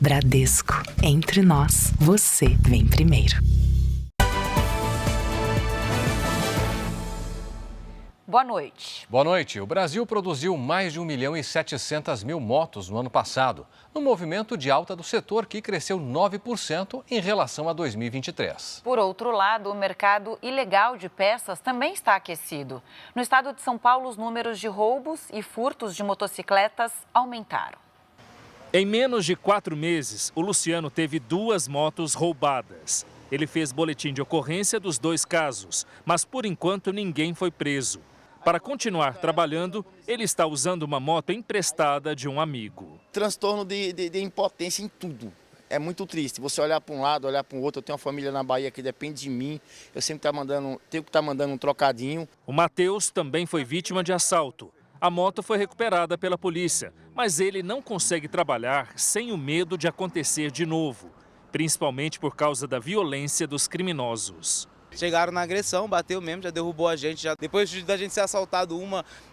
Bradesco. Entre nós, você vem primeiro. Boa noite. Boa noite. O Brasil produziu mais de 1.700.000 motos no ano passado, no movimento de alta do setor que cresceu 9% em relação a 2023. Por outro lado, o mercado ilegal de peças também está aquecido. No estado de São Paulo, os números de roubos e furtos de motocicletas aumentaram. Em menos de 4 meses, o Luciano teve 2 motos roubadas. Ele fez boletim de ocorrência dos 2 casos, mas por enquanto ninguém foi preso. Para continuar trabalhando, ele está usando uma moto emprestada de um amigo. Transtorno de impotência em tudo. É muito triste. Você olhar para um lado, olhar para o outro. Eu tenho uma família na Bahia que depende de mim. Eu sempre tenho que estar mandando um trocadinho. O Matheus também foi vítima de assalto. A moto foi recuperada pela polícia, mas ele não consegue trabalhar sem o medo de acontecer de novo, principalmente por causa da violência dos criminosos. Chegaram na agressão, bateu mesmo, já derrubou a gente. Depois da gente ser assaltado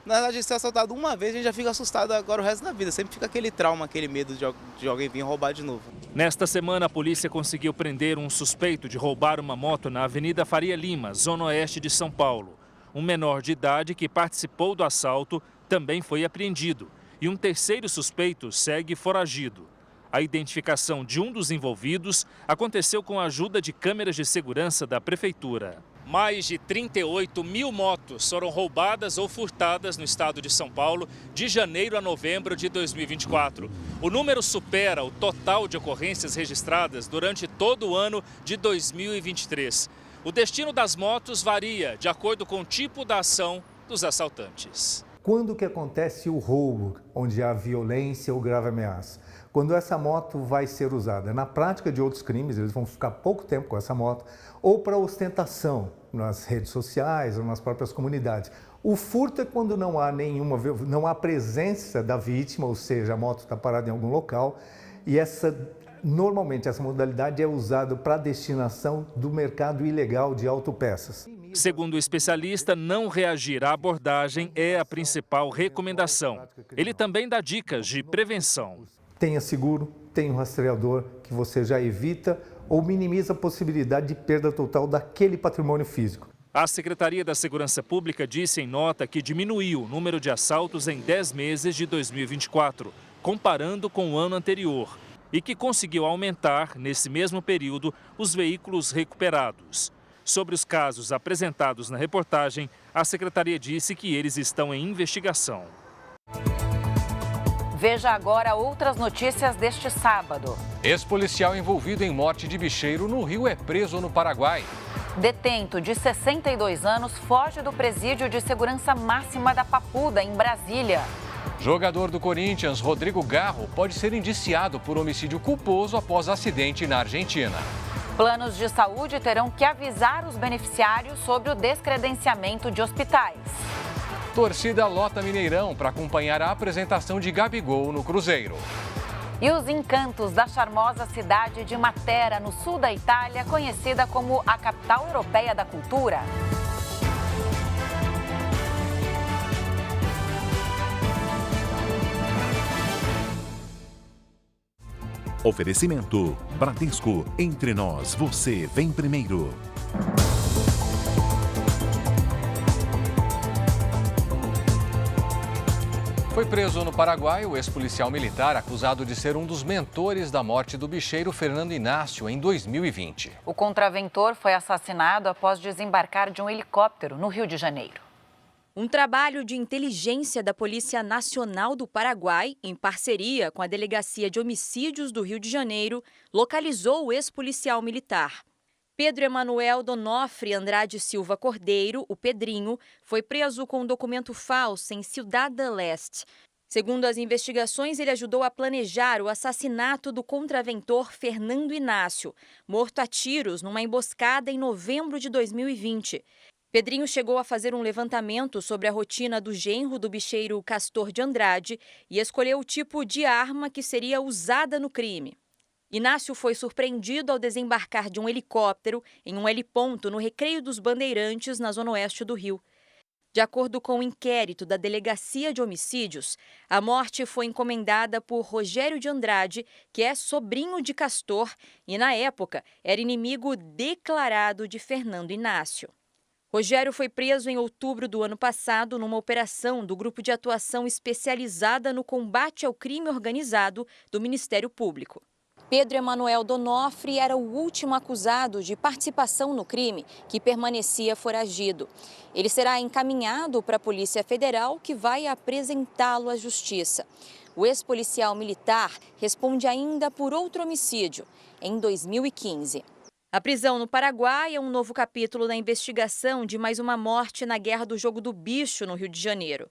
na verdade, ser assaltado uma vez, a gente já fica assustado agora o resto da vida. Sempre fica aquele trauma, aquele medo de alguém vir roubar de novo. Nesta semana, a polícia conseguiu prender um suspeito de roubar uma moto na Avenida Faria Lima, zona oeste de São Paulo. Um menor de idade que participou do assalto também foi apreendido. E um terceiro suspeito segue foragido. A identificação de um dos envolvidos aconteceu com a ajuda de câmeras de segurança da prefeitura. Mais de 38.000 motos foram roubadas ou furtadas no estado de São Paulo de janeiro a novembro de 2024. O número supera o total de ocorrências registradas durante todo o ano de 2023. O destino das motos varia de acordo com o tipo da ação dos assaltantes. Quando que acontece o roubo, onde há violência ou grave ameaça? Quando essa moto vai ser usada na prática de outros crimes, eles vão ficar pouco tempo com essa moto, ou para ostentação nas redes sociais ou nas próprias comunidades. O furto é quando não há presença da vítima, ou seja, a moto está parada em algum local, e normalmente essa modalidade é usada para a destinação do mercado ilegal de autopeças. Segundo o especialista, não reagir à abordagem é a principal recomendação. Ele também dá dicas de prevenção. Tenha seguro, tenha um rastreador que você já evita ou minimiza a possibilidade de perda total daquele patrimônio físico. A Secretaria da Segurança Pública disse em nota que diminuiu o número de assaltos em 10 meses de 2024, comparando com o ano anterior, e que conseguiu aumentar, nesse mesmo período, os veículos recuperados. Sobre os casos apresentados na reportagem, a Secretaria disse que eles estão em investigação. Veja agora outras notícias deste sábado. Ex-policial envolvido em morte de bicheiro no Rio é preso no Paraguai. Detento de 62 anos foge do presídio de segurança máxima da Papuda, em Brasília. Jogador do Corinthians, Rodrigo Garro, pode ser indiciado por homicídio culposo após acidente na Argentina. Planos de saúde terão que avisar os beneficiários sobre o descredenciamento de hospitais. Torcida lota Mineirão para acompanhar a apresentação de Gabigol no Cruzeiro. E os encantos da charmosa cidade de Matera, no sul da Itália, conhecida como a capital europeia da cultura. Oferecimento Bradesco. Entre nós, você vem primeiro. Foi preso no Paraguai o ex-policial militar acusado de ser um dos mentores da morte do bicheiro Fernando Inácio em 2020. O contraventor foi assassinado após desembarcar de um helicóptero no Rio de Janeiro. Um trabalho de inteligência da Polícia Nacional do Paraguai, em parceria com a Delegacia de Homicídios do Rio de Janeiro, localizou o ex-policial militar. Pedro Emanuel Donofre Andrade Silva Cordeiro, o Pedrinho, foi preso com um documento falso em Ciudad del Este. Segundo as investigações, ele ajudou a planejar o assassinato do contraventor Fernando Inácio, morto a tiros numa emboscada em novembro de 2020. Pedrinho chegou a fazer um levantamento sobre a rotina do genro do bicheiro Castor de Andrade e escolheu o tipo de arma que seria usada no crime. Inácio foi surpreendido ao desembarcar de um helicóptero em um heliponto no Recreio dos Bandeirantes, na zona oeste do Rio. De acordo com o inquérito da Delegacia de Homicídios, a morte foi encomendada por Rogério de Andrade, que é sobrinho de Castor e, na época, era inimigo declarado de Fernando Inácio. Rogério foi preso em outubro do ano passado numa operação do Grupo de Atuação Especializada no Combate ao Crime Organizado do Ministério Público. Pedro Emanuel Donofre era o último acusado de participação no crime, que permanecia foragido. Ele será encaminhado para a Polícia Federal, que vai apresentá-lo à Justiça. O ex-policial militar responde ainda por outro homicídio, em 2015. A prisão no Paraguai é um novo capítulo na investigação de mais uma morte na Guerra do Jogo do Bicho, no Rio de Janeiro.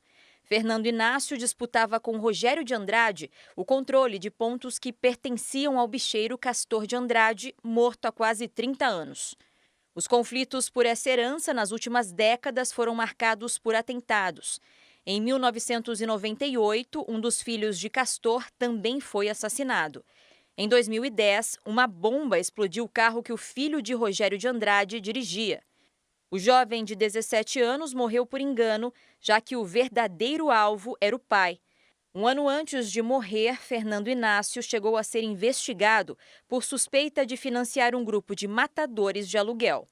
Fernando Inácio disputava com Rogério de Andrade o controle de pontos que pertenciam ao bicheiro Castor de Andrade, morto há quase 30 anos. Os conflitos por essa herança nas últimas décadas foram marcados por atentados. Em 1998, um dos filhos de Castor também foi assassinado. Em 2010, uma bomba explodiu o carro que o filho de Rogério de Andrade dirigia. O jovem de 17 anos morreu por engano, já que o verdadeiro alvo era o pai. Um ano antes de morrer, Fernando Inácio chegou a ser investigado por suspeita de financiar um grupo de matadores de aluguel.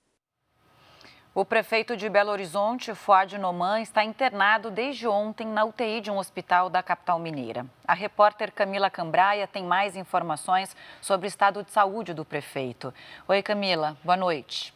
O prefeito de Belo Horizonte, Fuad Noman, está internado desde ontem na UTI de um hospital da capital mineira. A repórter Camila Cambraia tem mais informações sobre o estado de saúde do prefeito. Oi, Camila, boa noite.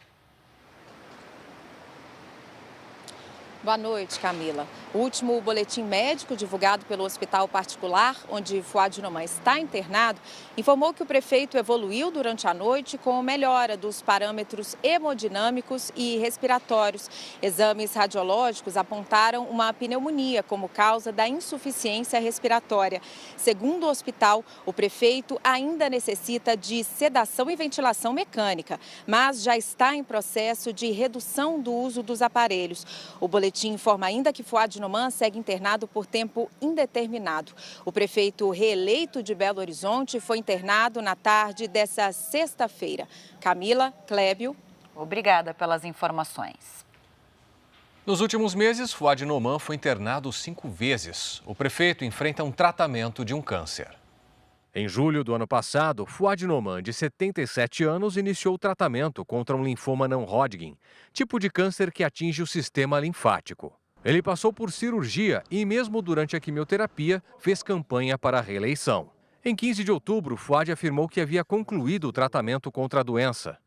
Boa noite, Camila. O último boletim médico divulgado pelo hospital particular, onde Fuad Noman está internado, informou que o prefeito evoluiu durante a noite com melhora dos parâmetros hemodinâmicos e respiratórios. Exames radiológicos apontaram uma pneumonia como causa da insuficiência respiratória. Segundo o hospital, o prefeito ainda necessita de sedação e ventilação mecânica, mas já está em processo de redução do uso dos aparelhos. O boletim informa ainda que Fuad Noman segue internado por tempo indeterminado. O prefeito reeleito de Belo Horizonte foi internado na tarde dessa sexta-feira. Camila, Clébio. Obrigada pelas informações. Nos últimos meses, Fuad Noman foi internado 5 vezes. O prefeito enfrenta um tratamento de um câncer. Em julho do ano passado, Fuad Noman, de 77 anos, iniciou o tratamento contra um linfoma não Hodgkin, tipo de câncer que atinge o sistema linfático. Ele passou por cirurgia e, mesmo durante a quimioterapia, fez campanha para a reeleição. Em 15 de outubro, Fuad afirmou que havia concluído o tratamento contra a doença.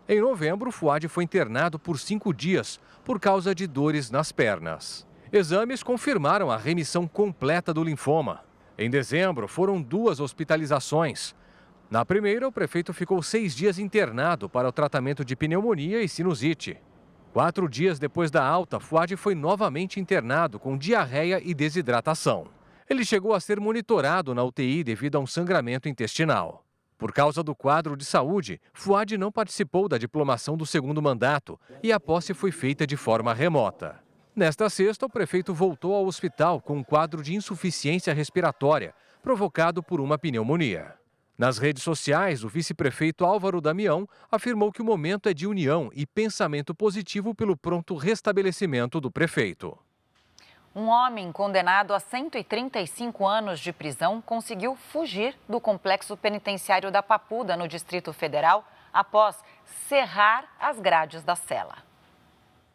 Em novembro, Fuad foi internado por 5 dias por causa de dores nas pernas. Exames confirmaram a remissão completa do linfoma. Em dezembro, foram 2 hospitalizações. Na primeira, o prefeito ficou 6 dias internado para o tratamento de pneumonia e sinusite. 4 dias depois da alta, Fuad foi novamente internado com diarreia e desidratação. Ele chegou a ser monitorado na UTI devido a um sangramento intestinal. Por causa do quadro de saúde, Fuad não participou da diplomação do segundo mandato e a posse foi feita de forma remota. Nesta sexta, o prefeito voltou ao hospital com um quadro de insuficiência respiratória, provocado por uma pneumonia. Nas redes sociais, o vice-prefeito Álvaro Damião afirmou que o momento é de união e pensamento positivo pelo pronto restabelecimento do prefeito. Um homem condenado a 135 anos de prisão conseguiu fugir do complexo penitenciário da Papuda, no Distrito Federal, após serrar as grades da cela.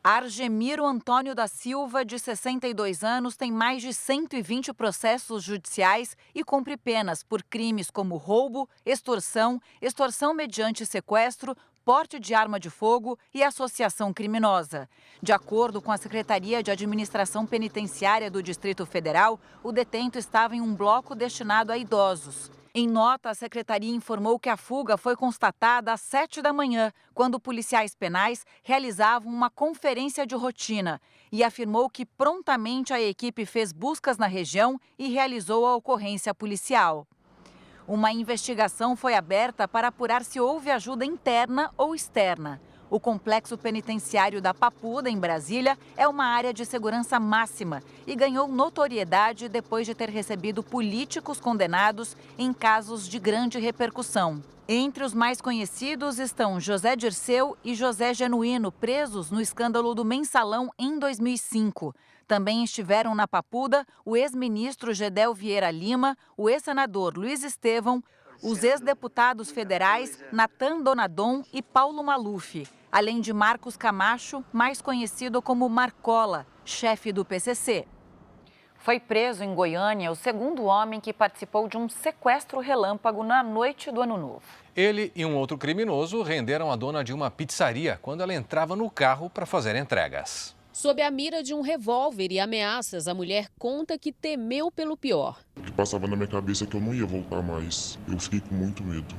Argemiro Antônio da Silva, de 62 anos, tem mais de 120 processos judiciais e cumpre penas por crimes como roubo, extorsão, extorsão mediante sequestro, porte de arma de fogo e associação criminosa. De acordo com a Secretaria de Administração Penitenciária do Distrito Federal, o detento estava em um bloco destinado a idosos. Em nota, a secretaria informou que a fuga foi constatada às 7 da manhã, quando policiais penais realizavam uma conferência de rotina, e afirmou que prontamente a equipe fez buscas na região e realizou a ocorrência policial. Uma investigação foi aberta para apurar se houve ajuda interna ou externa. O complexo penitenciário da Papuda, em Brasília, é uma área de segurança máxima e ganhou notoriedade depois de ter recebido políticos condenados em casos de grande repercussão. Entre os mais conhecidos estão José Dirceu e José Genuíno, presos no escândalo do Mensalão em 2005. Também estiveram na Papuda o ex-ministro Gedel Vieira Lima, o ex-senador Luiz Estevão, os ex-deputados federais Natan Donadon e Paulo Maluf, além de Marcos Camacho, mais conhecido como Marcola, chefe do PCC. Foi preso em Goiânia o segundo homem que participou de um sequestro relâmpago na noite do Ano Novo. Ele e um outro criminoso renderam a dona de uma pizzaria quando ela entrava no carro para fazer entregas. Sob a mira de um revólver e ameaças, a mulher conta que temeu pelo pior. O que passava na minha cabeça é que eu não ia voltar mais. Eu fiquei com muito medo.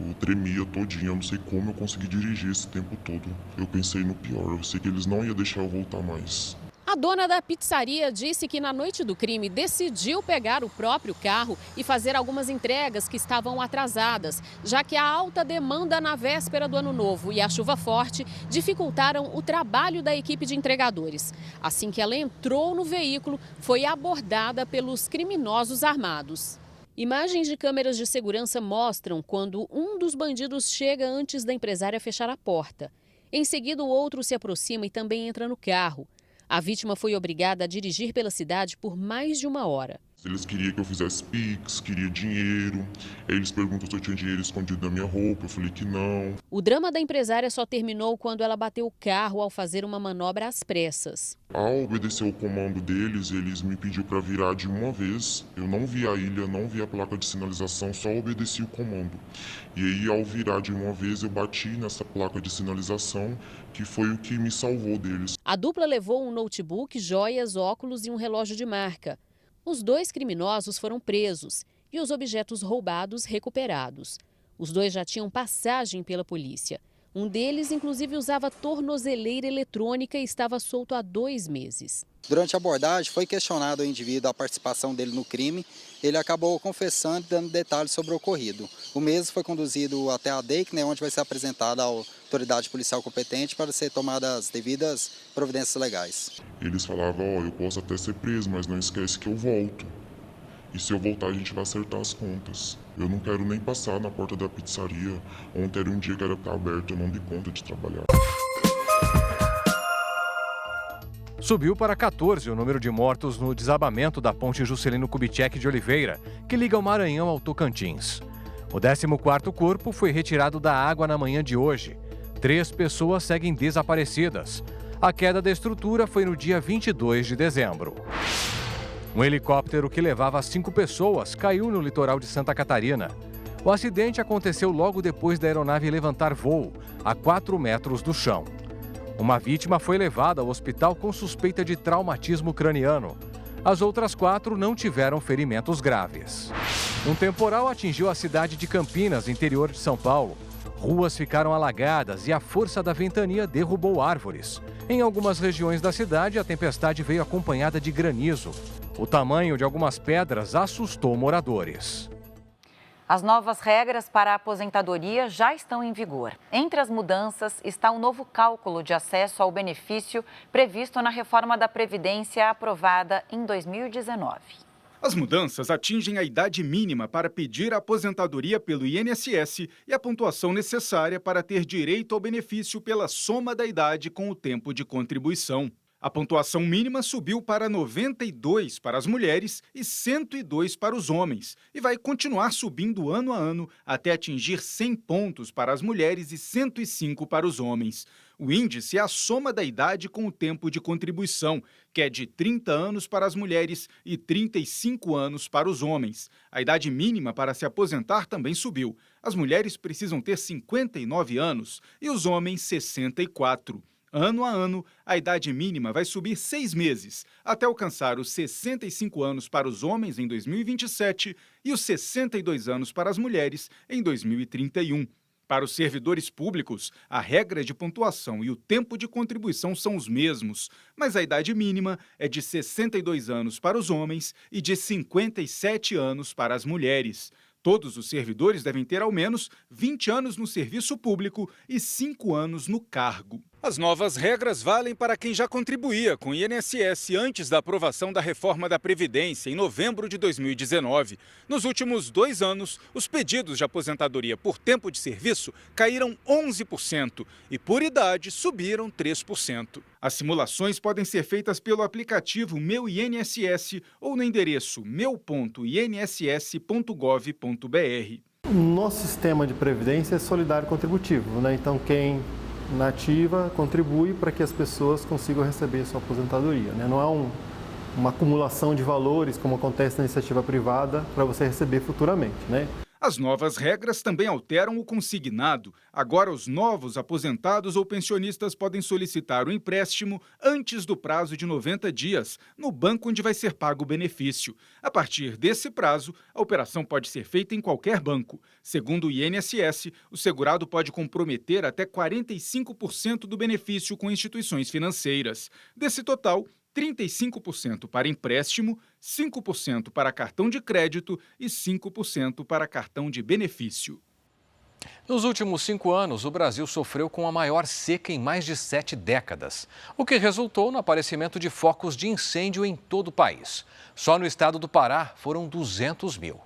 Eu tremia todinho, eu não sei como eu consegui dirigir esse tempo todo. Eu pensei no pior, eu sei que eles não iam deixar eu voltar mais. A dona da pizzaria disse que na noite do crime decidiu pegar o próprio carro e fazer algumas entregas que estavam atrasadas, já que a alta demanda na véspera do Ano Novo e a chuva forte dificultaram o trabalho da equipe de entregadores. Assim que ela entrou no veículo, foi abordada pelos criminosos armados. Imagens de câmeras de segurança mostram quando um dos bandidos chega antes da empresária fechar a porta. Em seguida, o outro se aproxima e também entra no carro. A vítima foi obrigada a dirigir pela cidade por mais de 1 hora. Eles queriam que eu fizesse Pix, queria dinheiro. Eles perguntam se eu tinha dinheiro escondido na minha roupa, eu falei que não. O drama da empresária só terminou quando ela bateu o carro ao fazer uma manobra às pressas. Ao obedecer o comando deles, eles me pediram para virar de uma vez. Eu não vi a ilha, não vi a placa de sinalização, só obedeci o comando. E aí, ao virar de uma vez, eu bati nessa placa de sinalização, que foi o que me salvou deles. A dupla levou um notebook, joias, óculos e um relógio de marca. Os 2 criminosos foram presos e os objetos roubados recuperados. Os 2 já tinham passagem pela polícia. Um deles, inclusive, usava tornozeleira eletrônica e estava solto há 2 meses. Durante a abordagem, foi questionado o indivíduo a participação dele no crime. Ele acabou confessando e dando detalhes sobre o ocorrido. O mesmo foi conduzido até a DEIC, onde vai ser apresentado à autoridade policial competente para ser tomadas as devidas providências legais. Eles falavam, eu posso até ser preso, mas não esquece que eu volto. E se eu voltar, a gente vai acertar as contas. Eu não quero nem passar na porta da pizzaria. Ontem era um dia que era estar aberto, eu não dei conta de trabalhar. Subiu para 14 o número de mortos no desabamento da ponte Juscelino Kubitschek de Oliveira, que liga o Maranhão ao Tocantins. O 14º corpo foi retirado da água na manhã de hoje. 3 pessoas seguem desaparecidas. A queda da estrutura foi no dia 22 de dezembro. Um helicóptero que levava 5 pessoas caiu no litoral de Santa Catarina. O acidente aconteceu logo depois da aeronave levantar voo, a 4 metros do chão. Uma vítima foi levada ao hospital com suspeita de traumatismo craniano. As outras 4 não tiveram ferimentos graves. Um temporal atingiu a cidade de Campinas, interior de São Paulo. Ruas ficaram alagadas e a força da ventania derrubou árvores. Em algumas regiões da cidade, a tempestade veio acompanhada de granizo. O tamanho de algumas pedras assustou moradores. As novas regras para a aposentadoria já estão em vigor. Entre as mudanças está o novo cálculo de acesso ao benefício previsto na reforma da Previdência aprovada em 2019. As mudanças atingem a idade mínima para pedir a aposentadoria pelo INSS e a pontuação necessária para ter direito ao benefício pela soma da idade com o tempo de contribuição. A pontuação mínima subiu para 92 para as mulheres e 102 para os homens e vai continuar subindo ano a ano até atingir 100 pontos para as mulheres e 105 para os homens. O índice é a soma da idade com o tempo de contribuição, que é de 30 anos para as mulheres e 35 anos para os homens. A idade mínima para se aposentar também subiu. As mulheres precisam ter 59 anos e os homens 64. Ano a ano, a idade mínima vai subir 6 meses, até alcançar os 65 anos para os homens em 2027 e os 62 anos para as mulheres em 2031. Para os servidores públicos, a regra de pontuação e o tempo de contribuição são os mesmos, mas a idade mínima é de 62 anos para os homens e de 57 anos para as mulheres. Todos os servidores devem ter ao menos 20 anos no serviço público e 5 anos no cargo. As novas regras valem para quem já contribuía com o INSS antes da aprovação da reforma da Previdência, em novembro de 2019. Nos últimos 2 anos, os pedidos de aposentadoria por tempo de serviço caíram 11% e por idade subiram 3%. As simulações podem ser feitas pelo aplicativo Meu INSS ou no endereço meu.inss.gov.br. O nosso sistema de previdência é solidário contributivo, né? Então quem na ativa contribui para que as pessoas consigam receber sua aposentadoria, né? Não é uma acumulação de valores como acontece na iniciativa privada para você receber futuramente, né? As novas regras também alteram o consignado. Agora, os novos aposentados ou pensionistas podem solicitar o empréstimo antes do prazo de 90 dias, no banco onde vai ser pago o benefício. A partir desse prazo, a operação pode ser feita em qualquer banco. Segundo o INSS, o segurado pode comprometer até 45% do benefício com instituições financeiras. Desse total, 35% para empréstimo, 5% para cartão de crédito e 5% para cartão de benefício. Nos últimos 5 anos, o Brasil sofreu com a maior seca em mais de 7 décadas, o que resultou no aparecimento de focos de incêndio em todo o país. Só no estado do Pará foram 200 mil.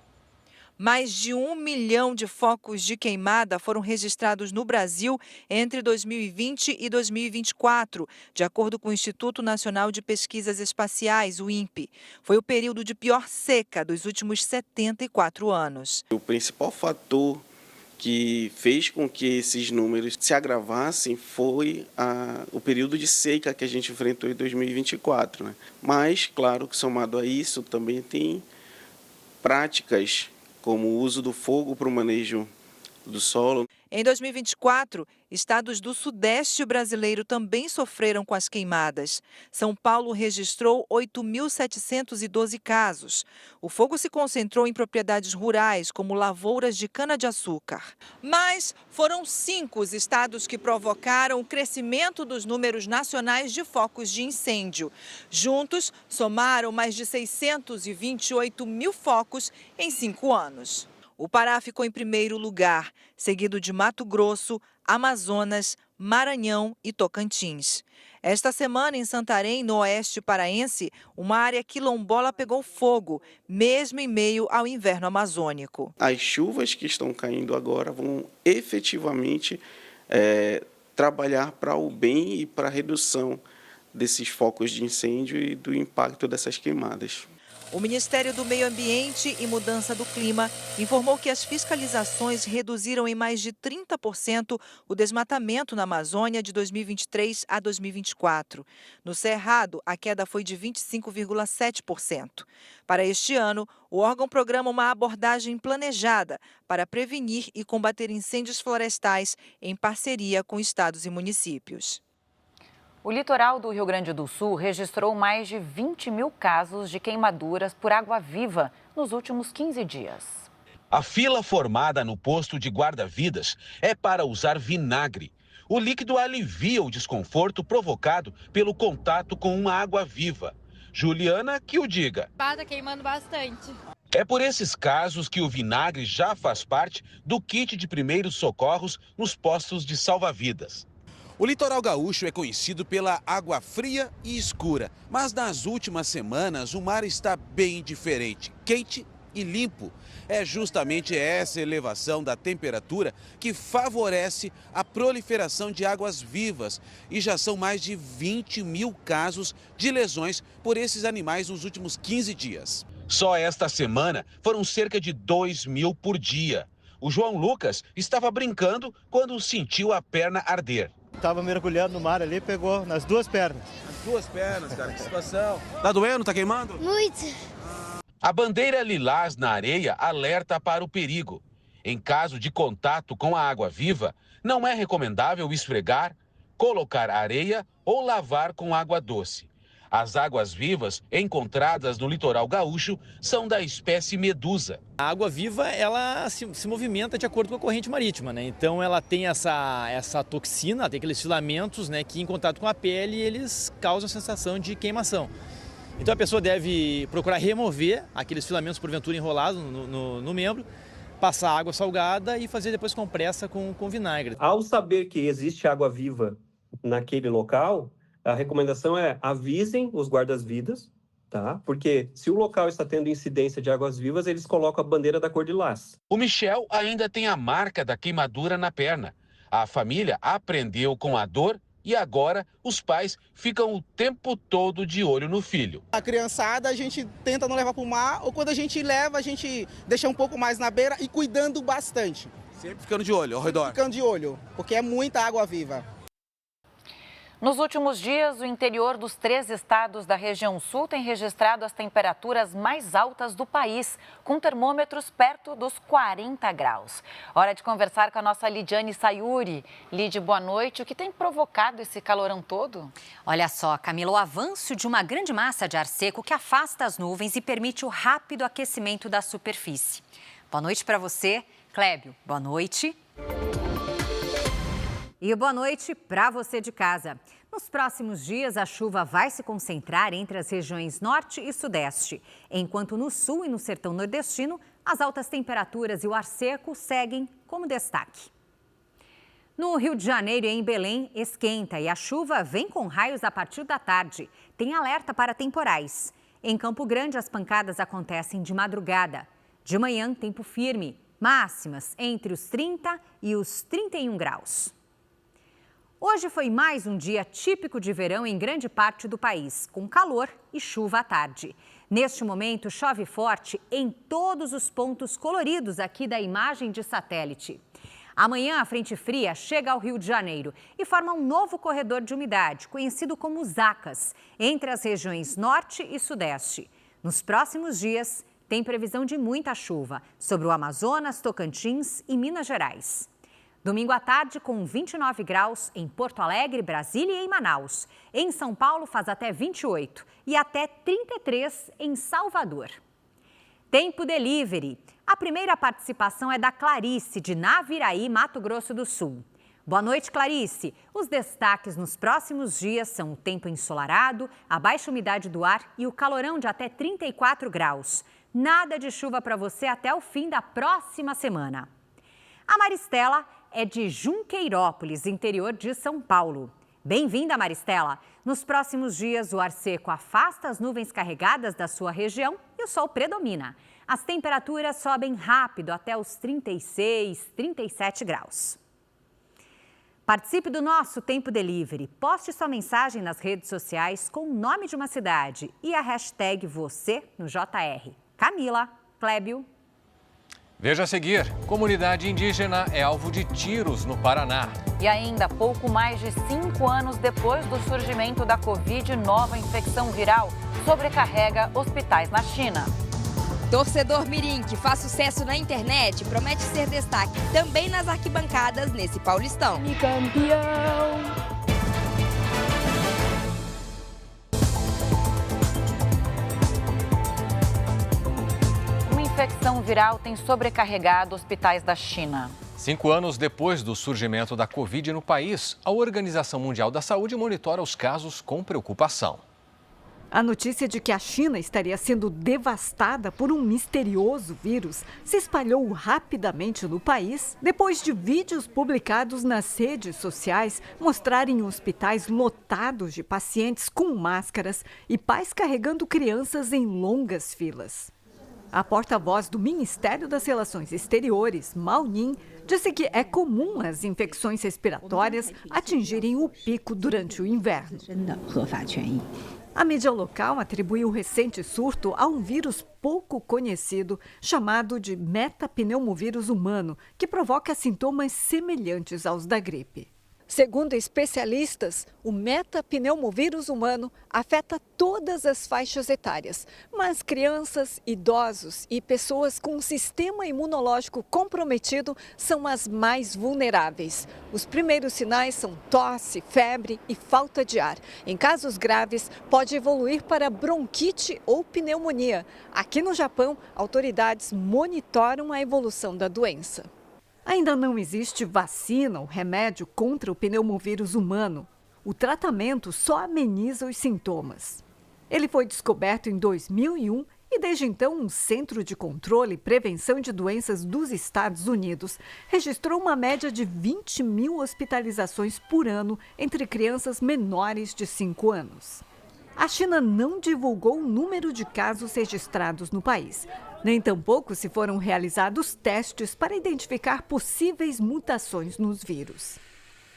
Mais de 1 milhão de focos de queimada foram registrados no Brasil entre 2020 e 2024, de acordo com o Instituto Nacional de Pesquisas Espaciais, o INPE. Foi o período de pior seca dos últimos 74 anos. O principal fator que fez com que esses números se agravassem foi o período de seca que a gente enfrentou em 2024, né? Mas, claro que somado a isso, também tem práticas como o uso do fogo para o manejo do solo. Em 2024, estados do Sudeste brasileiro também sofreram com as queimadas. São Paulo registrou 8.712 casos. O fogo se concentrou em propriedades rurais, como lavouras de cana-de-açúcar. Mas foram 5 os estados que provocaram o crescimento dos números nacionais de focos de incêndio. Juntos, somaram mais de 628 mil focos em 5 anos. O Pará ficou em primeiro lugar, seguido de Mato Grosso, Amazonas, Maranhão e Tocantins. Esta semana, em Santarém, no oeste paraense, uma área quilombola pegou fogo, mesmo em meio ao inverno amazônico. As chuvas que estão caindo agora vão efetivamente trabalhar para o bem e para a redução desses focos de incêndio e do impacto dessas queimadas. O Ministério do Meio Ambiente e Mudança do Clima informou que as fiscalizações reduziram em mais de 30% o desmatamento na Amazônia de 2023 a 2024. No Cerrado, a queda foi de 25,7%. Para este ano, o órgão programa uma abordagem planejada para prevenir e combater incêndios florestais em parceria com estados e municípios. O litoral do Rio Grande do Sul registrou mais de 20 mil casos de queimaduras por água-viva nos últimos 15 dias. A fila formada no posto de guarda-vidas é para usar vinagre. O líquido alivia o desconforto provocado pelo contato com uma água-viva. Juliana, que o diga. Está queimando bastante. É por esses casos que o vinagre já faz parte do kit de primeiros socorros nos postos de salva-vidas. O litoral gaúcho é conhecido pela água fria e escura, mas nas últimas semanas o mar está bem diferente, quente e limpo. É justamente essa elevação da temperatura que favorece a proliferação de águas vivas e já são mais de 20 mil casos de lesões por esses animais nos últimos 15 dias. Só esta semana foram cerca de 2 mil por dia. O João Lucas estava brincando quando sentiu a perna arder. Estava mergulhando no mar ali, pegou nas 2 pernas. As 2 pernas, cara, que situação. Tá doendo, tá queimando? Muito. A bandeira lilás na areia alerta para o perigo. Em caso de contato com a água viva, não é recomendável esfregar, colocar areia ou lavar com água doce. As águas vivas encontradas no litoral gaúcho são da espécie medusa. A água viva ela se movimenta de acordo com a corrente marítima, né? Então ela tem essa toxina, tem aqueles filamentos, né, que em contato com a pele eles causam a sensação de queimação. Então a pessoa deve procurar remover aqueles filamentos porventura enrolados no membro passar água salgada e fazer depois compressa com vinagre. Ao saber que existe água viva naquele local, a recomendação é avisem os guardas-vidas, tá? Porque se o local está tendo incidência de águas vivas, eles colocam a bandeira da cor de lás. O Michel ainda tem a marca da queimadura na perna. A família aprendeu com a dor e agora os pais ficam o tempo todo de olho no filho. A criançada a gente tenta não levar para o mar, ou quando a gente leva, a gente deixa um pouco mais na beira e cuidando bastante. Sempre ficando de olho ao redor. Ficando de olho, porque é muita água viva. Nos últimos dias, o interior dos 3 estados da região sul tem registrado as temperaturas mais altas do país, com termômetros perto dos 40 graus. Hora de conversar com a nossa Lidiane Sayuri. Lid, boa noite. O que tem provocado esse calorão todo? Olha só, Camila, o avanço de uma grande massa de ar seco que afasta as nuvens e permite o rápido aquecimento da superfície. Boa noite para você. Clébio, boa noite. E boa noite para você de casa. Nos próximos dias, a chuva vai se concentrar entre as regiões norte e sudeste, enquanto no sul e no sertão nordestino, as altas temperaturas e o ar seco seguem como destaque. No Rio de Janeiro e em Belém, esquenta e a chuva vem com raios a partir da tarde. Tem alerta para temporais. Em Campo Grande, as pancadas acontecem de madrugada. De manhã, tempo firme, máximas entre os 30 e os 31 graus. Hoje foi mais um dia típico de verão em grande parte do país, com calor e chuva à tarde. Neste momento, chove forte em todos os pontos coloridos aqui da imagem de satélite. Amanhã, a frente fria chega ao Rio de Janeiro e forma um novo corredor de umidade, conhecido como Zacas, entre as regiões norte e sudeste. Nos próximos dias, tem previsão de muita chuva sobre o Amazonas, Tocantins e Minas Gerais. Domingo à tarde, com 29 graus em Porto Alegre, Brasília e em Manaus. Em São Paulo, faz até 28 e até 33 em Salvador. Tempo Delivery. A primeira participação é da Clarice, de Naviraí, Mato Grosso do Sul. Boa noite, Clarice. Os destaques nos próximos dias são o tempo ensolarado, a baixa umidade do ar e o calorão de até 34 graus. Nada de chuva para você até o fim da próxima semana. A Maristela é de Junqueirópolis, interior de São Paulo. Bem-vinda, Maristela. Nos próximos dias, o ar seco afasta as nuvens carregadas da sua região e o sol predomina. As temperaturas sobem rápido até os 36, 37 graus. Participe do nosso Tempo Delivery. Poste sua mensagem nas redes sociais com o nome de uma cidade e a hashtag você no JR. Camila, Clébio. Veja a seguir, comunidade indígena é alvo de tiros no Paraná. E ainda, pouco mais de 5 anos depois do surgimento da Covid, nova infecção viral sobrecarrega hospitais na China. Torcedor mirim que faz sucesso na internet promete ser destaque também nas arquibancadas nesse Paulistão. Campeão! A infecção viral tem sobrecarregado hospitais da China. 5 anos depois do surgimento da Covid no país, a Organização Mundial da Saúde monitora os casos com preocupação. A notícia de que a China estaria sendo devastada por um misterioso vírus se espalhou rapidamente no país, depois de vídeos publicados nas redes sociais mostrarem hospitais lotados de pacientes com máscaras e pais carregando crianças em longas filas. A porta-voz do Ministério das Relações Exteriores, Mao Ning, disse que é comum as infecções respiratórias atingirem o pico durante o inverno. A mídia local atribuiu o recente surto a um vírus pouco conhecido chamado de metapneumovírus humano, que provoca sintomas semelhantes aos da gripe. Segundo especialistas, o metapneumovírus humano afeta todas as faixas etárias, mas crianças, idosos e pessoas com um sistema imunológico comprometido são as mais vulneráveis. Os primeiros sinais são tosse, febre e falta de ar. Em casos graves, pode evoluir para bronquite ou pneumonia. Aqui no Japão, autoridades monitoram a evolução da doença. Ainda não existe vacina ou remédio contra o pneumovírus humano. O tratamento só ameniza os sintomas. Ele foi descoberto em 2001 E desde então, um Centro de Controle e Prevenção de Doenças dos Estados Unidos registrou uma média de 20 mil hospitalizações por ano entre crianças menores de 5 anos. A China não divulgou o número de casos registrados no país. Nem tampouco se foram realizados testes para identificar possíveis mutações nos vírus.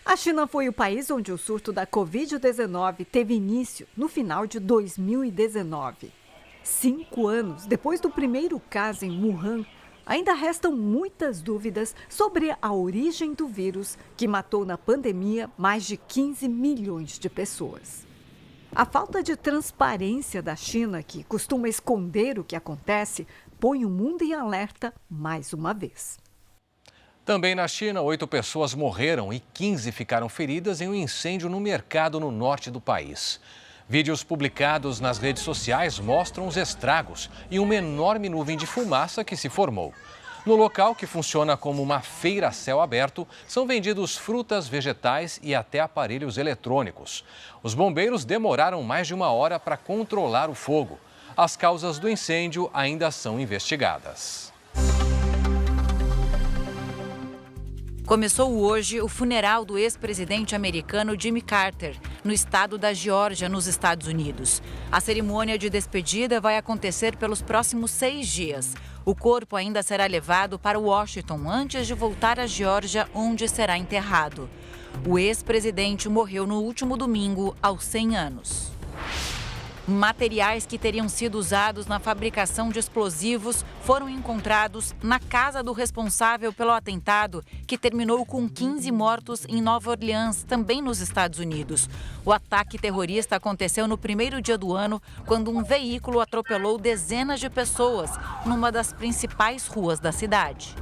A China foi o país onde o surto da Covid-19 teve início no final de 2019. 5 anos depois do primeiro caso em Wuhan, ainda restam muitas dúvidas sobre a origem do vírus que matou na pandemia mais de 15 milhões de pessoas. A falta de transparência da China, que costuma esconder o que acontece, põe o mundo em alerta mais uma vez. Também na China, 8 pessoas morreram e 15 ficaram feridas em um incêndio no mercado no norte do país. Vídeos publicados nas redes sociais mostram os estragos e uma enorme nuvem de fumaça que se formou. No local, que funciona como uma feira a céu aberto, são vendidos frutas, vegetais e até aparelhos eletrônicos. Os bombeiros demoraram mais de 1 hora para controlar o fogo. As causas do incêndio ainda são investigadas. Começou hoje o funeral do ex-presidente americano Jimmy Carter, no estado da Geórgia, nos Estados Unidos. A cerimônia de despedida vai acontecer pelos próximos 6 dias. O corpo ainda será levado para Washington antes de voltar à Geórgia, onde será enterrado. O ex-presidente morreu no último domingo, aos 100 anos. Materiais que teriam sido usados na fabricação de explosivos foram encontrados na casa do responsável pelo atentado, que terminou com 15 mortos em Nova Orleans, também nos Estados Unidos. O ataque terrorista aconteceu no primeiro dia do ano, quando um veículo atropelou dezenas de pessoas numa das principais ruas da cidade.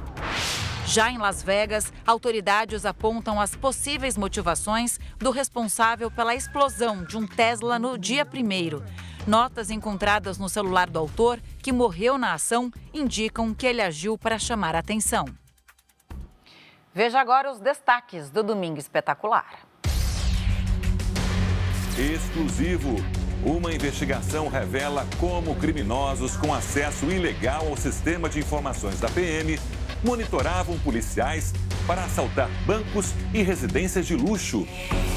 Já em Las Vegas, autoridades apontam as possíveis motivações do responsável pela explosão de um Tesla no dia 1º. Notas encontradas no celular do autor, que morreu na ação, indicam que ele agiu para chamar a atenção. Veja agora os destaques do Domingo Espetacular. Exclusivo. Uma investigação revela como criminosos com acesso ilegal ao sistema de informações da PM monitoravam policiais para assaltar bancos e residências de luxo.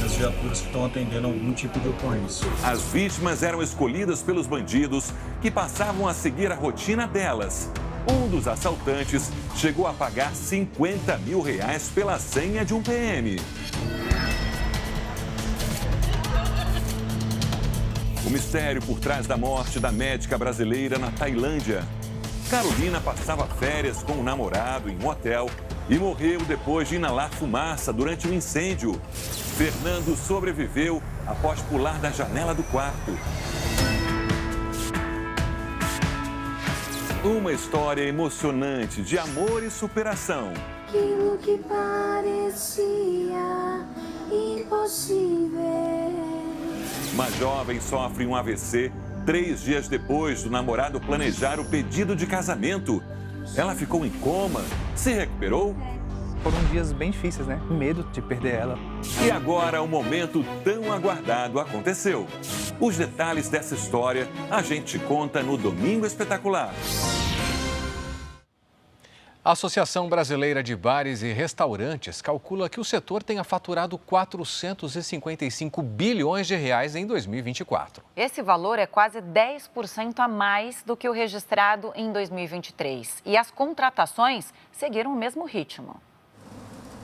As viaturas que estão atendendo algum tipo de ocorrência. As vítimas eram escolhidas pelos bandidos, que passavam a seguir a rotina delas. Um dos assaltantes chegou a pagar R$50 mil pela senha de um PM. O mistério por trás da morte da médica brasileira na Tailândia. Carolina passava férias com o namorado em um hotel e morreu depois de inalar fumaça durante um incêndio. Fernando sobreviveu após pular da janela do quarto. Uma história emocionante de amor e superação. Aquilo que parecia impossível. Uma jovem sofre um AVC 3 dias depois do namorado planejar o pedido de casamento. Ela ficou em coma, se recuperou? Foram dias bem difíceis, né? Medo de perder ela. E agora um momento tão aguardado aconteceu. Os detalhes dessa história a gente conta no Domingo Espetacular. A Associação Brasileira de Bares e Restaurantes calcula que o setor tenha faturado 455 bilhões de reais em 2024. Esse valor é quase 10% a mais do que o registrado em 2023. E as contratações seguiram o mesmo ritmo.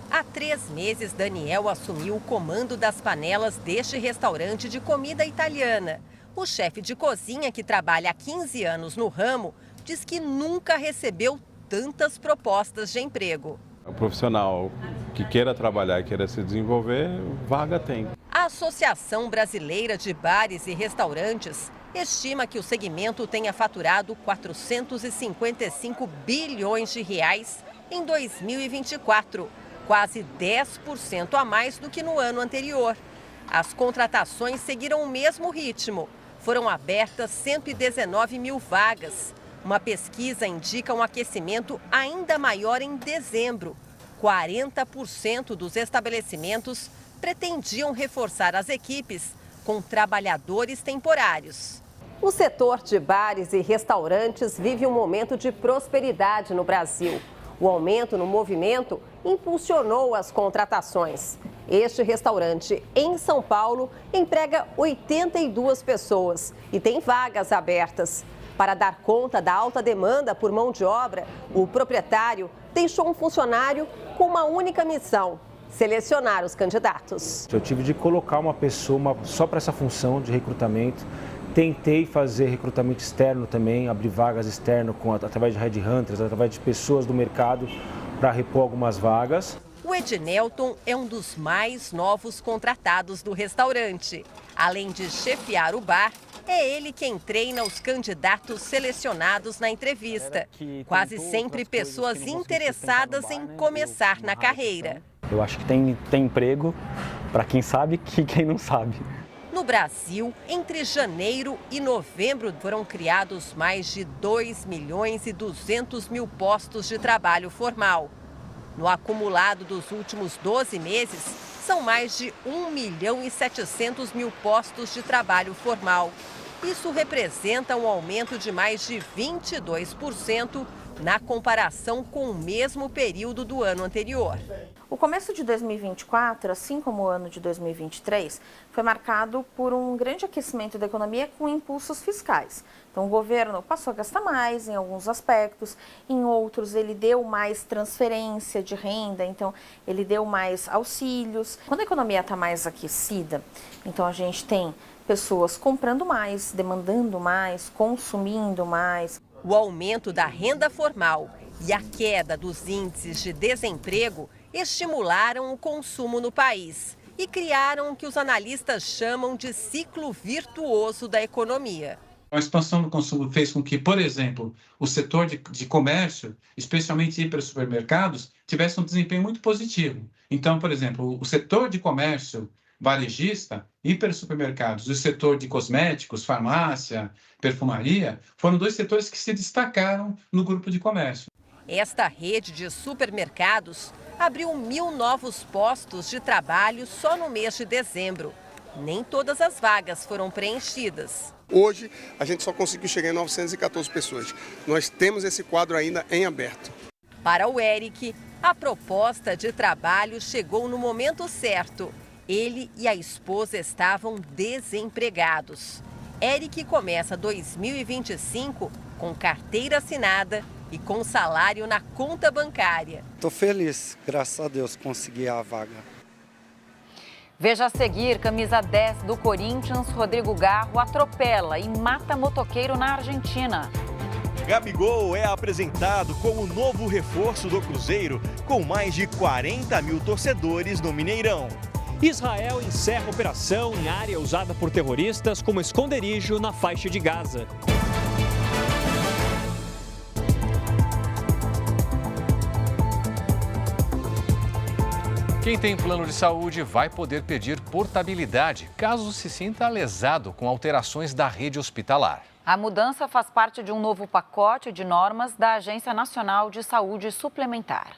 Há 3 meses, Daniel assumiu o comando das panelas deste restaurante de comida italiana. O chefe de cozinha, que trabalha há 15 anos no ramo, diz que nunca recebeu tantas propostas de emprego. O profissional que queira trabalhar e queira se desenvolver, vaga tem. A Associação Brasileira de Bares e Restaurantes estima que o segmento tenha faturado 455 bilhões de reais em 2024, quase 10% a mais do que no ano anterior. As contratações seguiram o mesmo ritmo. Foram abertas 119 mil vagas. Uma pesquisa indica um aquecimento ainda maior em dezembro. 40% dos estabelecimentos pretendiam reforçar as equipes com trabalhadores temporários. O setor de bares e restaurantes vive um momento de prosperidade no Brasil. O aumento no movimento impulsionou as contratações. Este restaurante em São Paulo emprega 82 pessoas e tem vagas abertas. Para dar conta da alta demanda por mão de obra, o proprietário deixou um funcionário com uma única missão: selecionar os candidatos. Eu tive de colocar uma pessoa só para essa função de recrutamento. Tentei fazer recrutamento externo também, abrir vagas externo através de headhunters, através de pessoas do mercado para repor algumas vagas. O Ednelton é um dos mais novos contratados do restaurante. Além de chefiar o bar, é ele quem treina os candidatos selecionados na entrevista. Quase sempre pessoas interessadas em começar na carreira. Eu acho que tem emprego para quem sabe e quem não sabe. No Brasil, entre janeiro e novembro, foram criados mais de 2.200.000 postos de trabalho formal. No acumulado dos últimos 12 meses, são mais de 1.700.000 postos de trabalho formal. Isso representa um aumento de mais de 22% na comparação com o mesmo período do ano anterior. O começo de 2024, assim como o ano de 2023, foi marcado por um grande aquecimento da economia com impulsos fiscais. Então, o governo passou a gastar mais em alguns aspectos, em outros ele deu mais transferência de renda, então ele deu mais auxílios. Quando a economia está mais aquecida, então a gente tem pessoas comprando mais, demandando mais, consumindo mais. O aumento da renda formal e a queda dos índices de desemprego estimularam o consumo no país e criaram o que os analistas chamam de ciclo virtuoso da economia. A expansão do consumo fez com que, por exemplo, o setor de comércio, especialmente hipersupermercados, tivesse um desempenho muito positivo. Então, por exemplo, o setor de comércio varejista, hipersupermercados, e o setor de cosméticos, farmácia, perfumaria, foram dois setores que se destacaram no grupo de comércio. Esta rede de supermercados abriu 1.000 novos postos de trabalho só no mês de dezembro. Nem todas as vagas foram preenchidas. Hoje, a gente só conseguiu chegar em 914 pessoas. Nós temos esse quadro ainda em aberto. Para o Eric, a proposta de trabalho chegou no momento certo. Ele e a esposa estavam desempregados. Eric começa 2025 com carteira assinada e com salário na conta bancária. Estou feliz, graças a Deus, consegui a vaga. Veja a seguir, camisa 10 do Corinthians, Rodrigo Garro atropela e mata motoqueiro na Argentina. Gabigol é apresentado como novo reforço do Cruzeiro, com mais de 40 mil torcedores no Mineirão. Israel encerra operação em área usada por terroristas como esconderijo na faixa de Gaza. Quem tem plano de saúde vai poder pedir portabilidade, caso se sinta lesado com alterações da rede hospitalar. A mudança faz parte de um novo pacote de normas da Agência Nacional de Saúde Suplementar.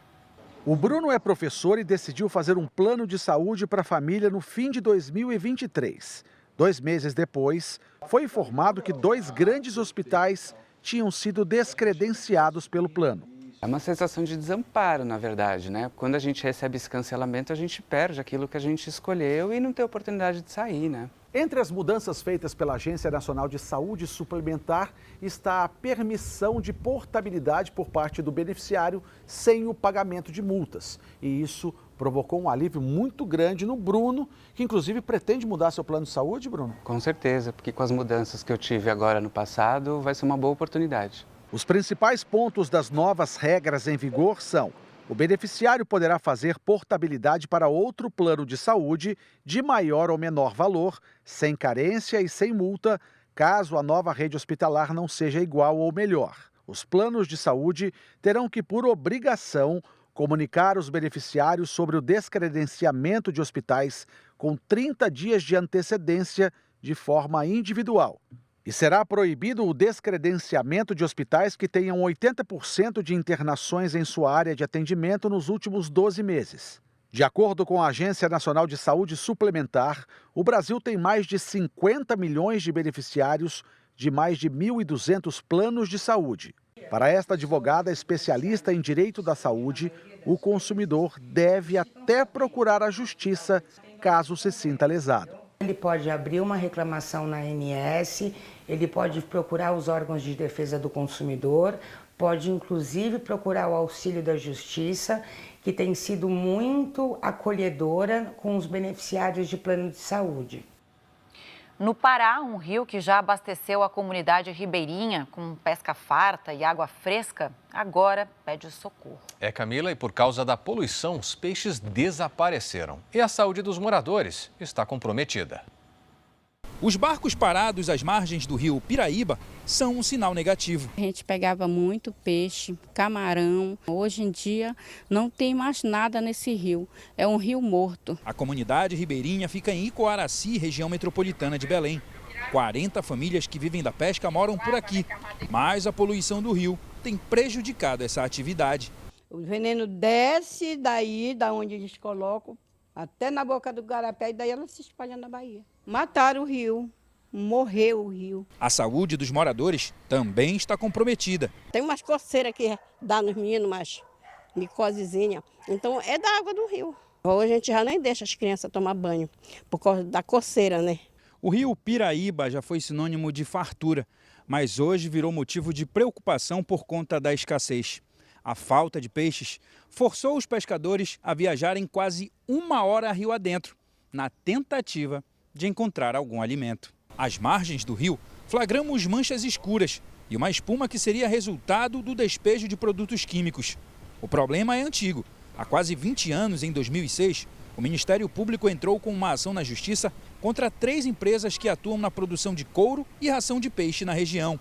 O Bruno é professor e decidiu fazer um plano de saúde para a família no fim de 2023. 2 meses depois, foi informado que 2 grandes hospitais tinham sido descredenciados pelo plano. É uma sensação de desamparo, na verdade, né? Quando a gente recebe esse cancelamento, a gente perde aquilo que a gente escolheu e não tem oportunidade de sair, né? Entre as mudanças feitas pela Agência Nacional de Saúde Suplementar está a permissão de portabilidade por parte do beneficiário sem o pagamento de multas. E isso provocou um alívio muito grande no Bruno, que inclusive pretende mudar seu plano de saúde, Bruno? Com certeza, porque com as mudanças que eu tive agora no passado, vai ser uma boa oportunidade. Os principais pontos das novas regras em vigor são: o beneficiário poderá fazer portabilidade para outro plano de saúde de maior ou menor valor, sem carência e sem multa, caso a nova rede hospitalar não seja igual ou melhor. Os planos de saúde terão que, por obrigação, comunicar os beneficiários sobre o descredenciamento de hospitais com 30 dias de antecedência de forma individual. E será proibido o descredenciamento de hospitais que tenham 80% de internações em sua área de atendimento nos últimos 12 meses. De acordo com a Agência Nacional de Saúde Suplementar, o Brasil tem mais de 50 milhões de beneficiários de mais de 1.200 planos de saúde. Para esta advogada especialista em direito da saúde, o consumidor deve até procurar a justiça caso se sinta lesado. Ele pode abrir uma reclamação na ANS, ele pode procurar os órgãos de defesa do consumidor, pode inclusive procurar o auxílio da justiça, que tem sido muito acolhedora com os beneficiários de plano de saúde. No Pará, um rio que já abasteceu a comunidade ribeirinha com pesca farta e água fresca, agora pede socorro. Camila, e por causa da poluição, os peixes desapareceram. E a saúde dos moradores está comprometida. Os barcos parados às margens do rio Piraíba são um sinal negativo. A gente pegava muito peixe, camarão. Hoje em dia não tem mais nada nesse rio. É um rio morto. A comunidade ribeirinha fica em Icoaraci, região metropolitana de Belém. 40 famílias que vivem da pesca moram por aqui, mas a poluição do rio tem prejudicado essa atividade. O veneno desce daí, da onde eles colocam, até na boca do garapé, e daí ela se espalha na Bahia. Mataram o rio, morreu o rio. A saúde dos moradores também está comprometida. Tem umas coceiras que dá nos meninos, umas micosezinha. Então é da água do rio. Hoje a gente já nem deixa as crianças tomar banho, por causa da coceira, né? O rio Piraíba já foi sinônimo de fartura, mas hoje virou motivo de preocupação por conta da escassez. A falta de peixes forçou os pescadores a viajarem quase 1 hora rio adentro, na tentativa de encontrar algum alimento. Às margens do rio, flagramos manchas escuras e uma espuma que seria resultado do despejo de produtos químicos. O problema é antigo. Há quase 20 anos, em 2006, o Ministério Público entrou com uma ação na Justiça contra 3 empresas que atuam na produção de couro e ração de peixe na região.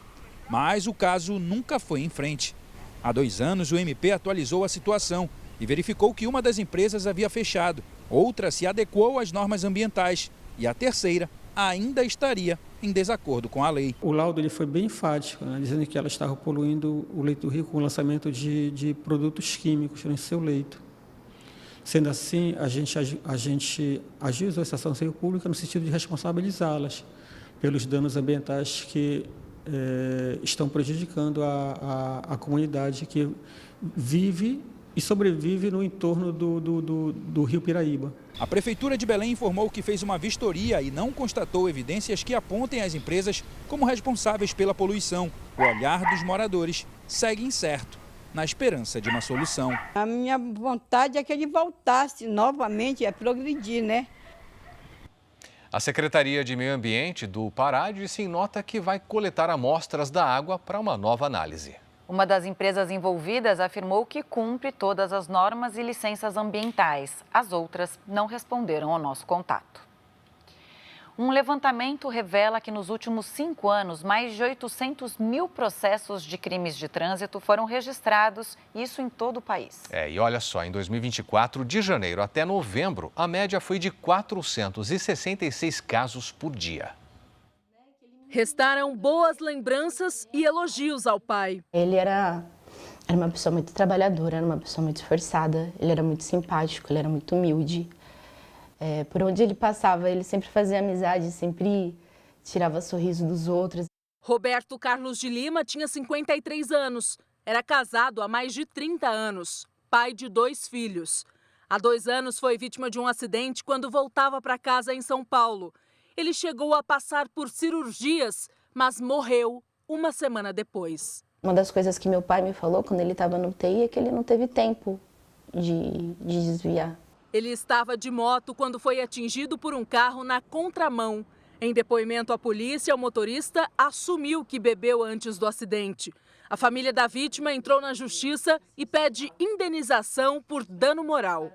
Mas o caso nunca foi em frente. Há 2 anos, o MP atualizou a situação e verificou que uma das empresas havia fechado, outra se adequou às normas ambientais e a terceira ainda estaria em desacordo com a lei. O laudo ele foi bem enfático, né, dizendo que ela estava poluindo o leito do rio com o lançamento de produtos químicos no seu leito. Sendo assim, a gente ajuizou essa ação civil pública no sentido de responsabilizá-las pelos danos ambientais que estão prejudicando a comunidade que vive e sobrevive no entorno do rio Piraíba. A Prefeitura de Belém informou que fez uma vistoria e não constatou evidências que apontem as empresas como responsáveis pela poluição. O olhar dos moradores segue incerto, na esperança de uma solução. A minha vontade é que ele voltasse novamente a progredir, né? A Secretaria de Meio Ambiente do Pará disse em nota que vai coletar amostras da água para uma nova análise. Uma das empresas envolvidas afirmou que cumpre todas as normas e licenças ambientais. As outras não responderam ao nosso contato. Um levantamento revela que nos últimos 5 anos, mais de 800 mil processos de crimes de trânsito foram registrados, isso em todo o país. E olha só, em 2024, de janeiro até novembro, a média foi de 466 casos por dia. Restaram boas lembranças e elogios ao pai. Ele era uma pessoa muito trabalhadora, era uma pessoa muito esforçada, ele era muito simpático, ele era muito humilde. Por onde ele passava, ele sempre fazia amizade, sempre tirava sorriso dos outros. Roberto Carlos de Lima tinha 53 anos, era casado há mais de 30 anos, pai de 2 filhos. Há 2 anos foi vítima de um acidente quando voltava para casa em São Paulo. Ele chegou a passar por cirurgias, mas morreu 1 semana depois. Uma das coisas que meu pai me falou quando ele estava no UTI é que ele não teve tempo de desviar. Ele estava de moto quando foi atingido por um carro na contramão. Em depoimento à polícia, o motorista assumiu que bebeu antes do acidente. A família da vítima entrou na justiça e pede indenização por dano moral.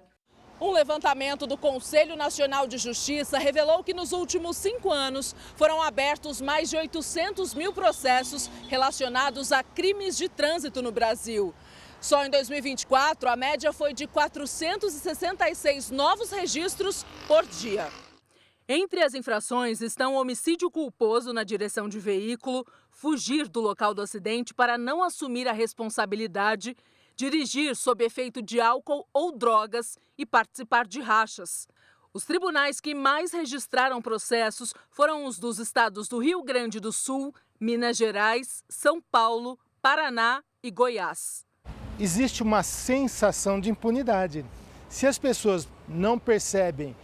Um levantamento do Conselho Nacional de Justiça revelou que nos últimos 5 anos foram abertos mais de 800 mil processos relacionados a crimes de trânsito no Brasil. Só em 2024, a média foi de 466 novos registros por dia. Entre as infrações estão homicídio culposo na direção de veículo, fugir do local do acidente para não assumir a responsabilidade, dirigir sob efeito de álcool ou drogas e participar de rachas. Os tribunais que mais registraram processos foram os dos estados do Rio Grande do Sul, Minas Gerais, São Paulo, Paraná e Goiás. Existe uma sensação de impunidade. Se as pessoas não percebem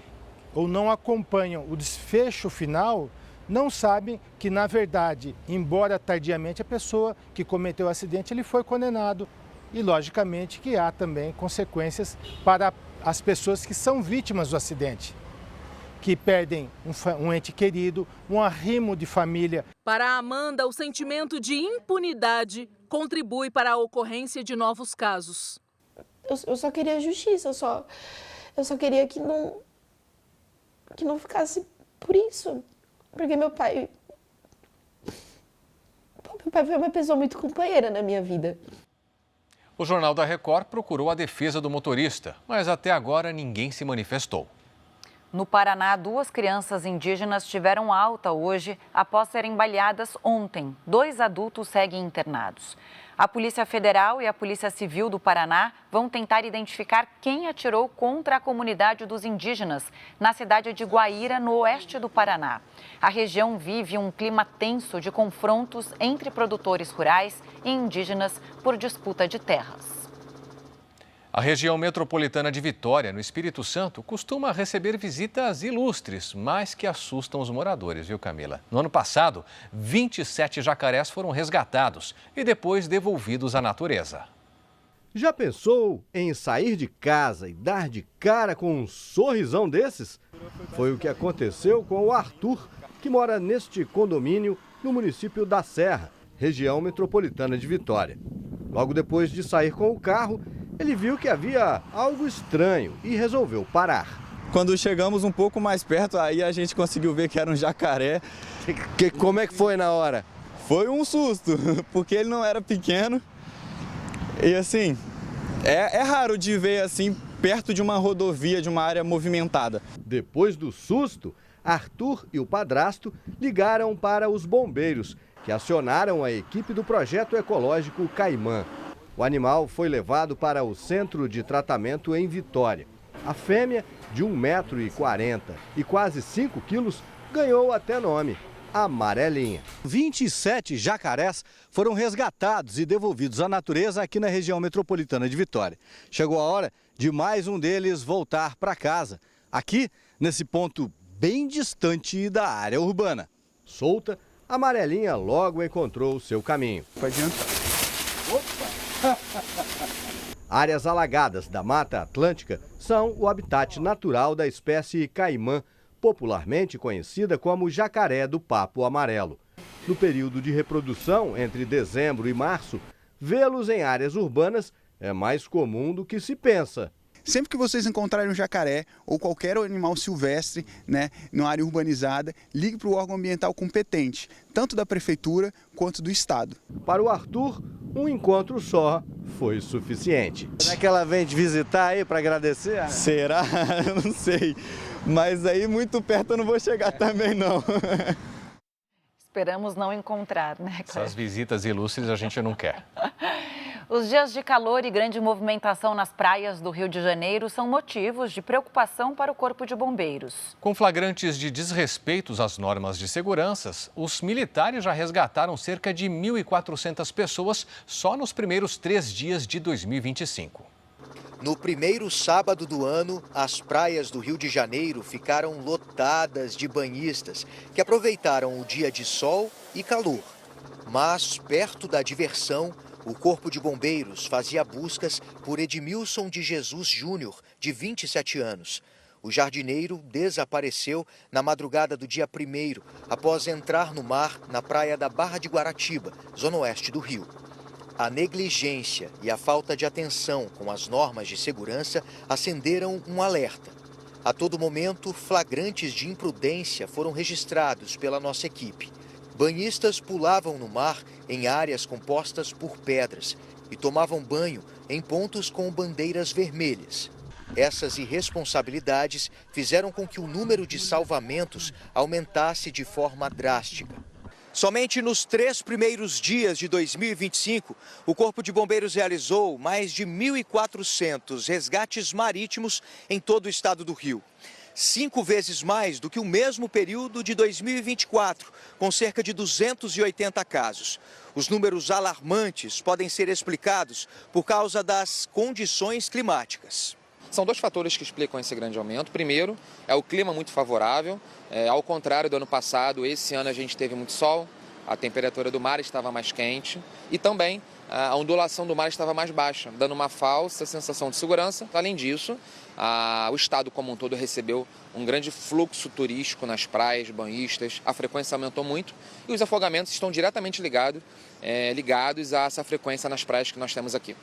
ou não acompanham o desfecho final, não sabem que, na verdade, embora tardiamente a pessoa que cometeu o acidente, ele foi condenado. E, logicamente, que há também consequências para as pessoas que são vítimas do acidente, que perdem um ente querido, um arrimo de família. Para a Amanda, o sentimento de impunidade contribui para a ocorrência de novos casos. Eu só queria justiça, eu só queria que não ficasse por isso. Porque meu pai foi uma pessoa muito companheira na minha vida. O Jornal da Record procurou a defesa do motorista, mas até agora ninguém se manifestou. No Paraná, 2 crianças indígenas tiveram alta hoje após serem baleadas ontem. 2 adultos seguem internados. A Polícia Federal e a Polícia Civil do Paraná vão tentar identificar quem atirou contra a comunidade dos indígenas na cidade de Guaíra, no oeste do Paraná. A região vive um clima tenso de confrontos entre produtores rurais e indígenas por disputa de terras. A região metropolitana de Vitória, no Espírito Santo, costuma receber visitas ilustres, mas que assustam os moradores, viu, Camila? No ano passado, 27 jacarés foram resgatados e depois devolvidos à natureza. Já pensou em sair de casa e dar de cara com um sorrisão desses? Foi o que aconteceu com o Arthur, que mora neste condomínio no município da Serra, região metropolitana de Vitória. Logo depois de sair com o carro, ele viu que havia algo estranho e resolveu parar. Quando chegamos um pouco mais perto, aí a gente conseguiu ver que era um jacaré. Como é que foi na hora? Foi um susto, porque ele não era pequeno. E assim, é raro de ver assim perto de uma rodovia, de uma área movimentada. Depois do susto, Arthur e o padrasto ligaram para os bombeiros, que acionaram a equipe do projeto ecológico Caimã. O animal foi levado para o centro de tratamento em Vitória. A fêmea, de 1,40 m e quase 5 quilos, ganhou até nome, Amarelinha. 27 jacarés foram resgatados e devolvidos à natureza aqui na região metropolitana de Vitória. Chegou a hora de mais um deles voltar para casa, aqui nesse ponto bem distante da área urbana. Solta, a Amarelinha logo encontrou o seu caminho. Pode adiantar. Áreas alagadas da Mata Atlântica são o habitat natural da espécie caimã, popularmente conhecida como jacaré do papo amarelo. No período de reprodução, entre dezembro e março, vê-los em áreas urbanas é mais comum do que se pensa. Sempre que vocês encontrarem um jacaré ou qualquer animal silvestre, numa área urbanizada, ligue para o órgão ambiental competente, tanto da prefeitura quanto do estado. Para o Arthur, um encontro só foi suficiente. Será que ela vem te visitar aí para agradecer? Será? Eu não sei. Mas aí muito perto eu não vou chegar também, não. Esperamos não encontrar, né, Cléber? Essas visitas ilustres a gente não quer. Os dias de calor e grande movimentação nas praias do Rio de Janeiro são motivos de preocupação para o Corpo de Bombeiros. Com flagrantes de desrespeitos às normas de segurança, os militares já resgataram cerca de 1.400 pessoas só nos primeiros 3 dias de 2025. No primeiro sábado do ano, as praias do Rio de Janeiro ficaram lotadas de banhistas que aproveitaram o dia de sol e calor. Mas, perto da diversão, o Corpo de Bombeiros fazia buscas por Edmilson de Jesus Júnior, de 27 anos. O jardineiro desapareceu na madrugada do dia 1º, após entrar no mar na praia da Barra de Guaratiba, zona oeste do Rio. A negligência e a falta de atenção com as normas de segurança acenderam um alerta. A todo momento, flagrantes de imprudência foram registrados pela nossa equipe. Banhistas pulavam no mar em áreas compostas por pedras e tomavam banho em pontos com bandeiras vermelhas. Essas irresponsabilidades fizeram com que o número de salvamentos aumentasse de forma drástica. Somente nos 3 primeiros dias de 2025, o Corpo de Bombeiros realizou mais de 1.400 resgates marítimos em todo o estado do Rio. 5 vezes mais do que o mesmo período de 2024, com cerca de 280 casos. Os números alarmantes podem ser explicados por causa das condições climáticas. São 2 fatores que explicam esse grande aumento. Primeiro, é o clima muito favorável. Ao contrário do ano passado, esse ano a gente teve muito sol, a temperatura do mar estava mais quente e também a ondulação do mar estava mais baixa, dando uma falsa sensação de segurança. Além disso, o estado como um todo recebeu um grande fluxo turístico nas praias, banhistas, a frequência aumentou muito e os afogamentos estão diretamente ligados a essa frequência nas praias que nós temos aqui.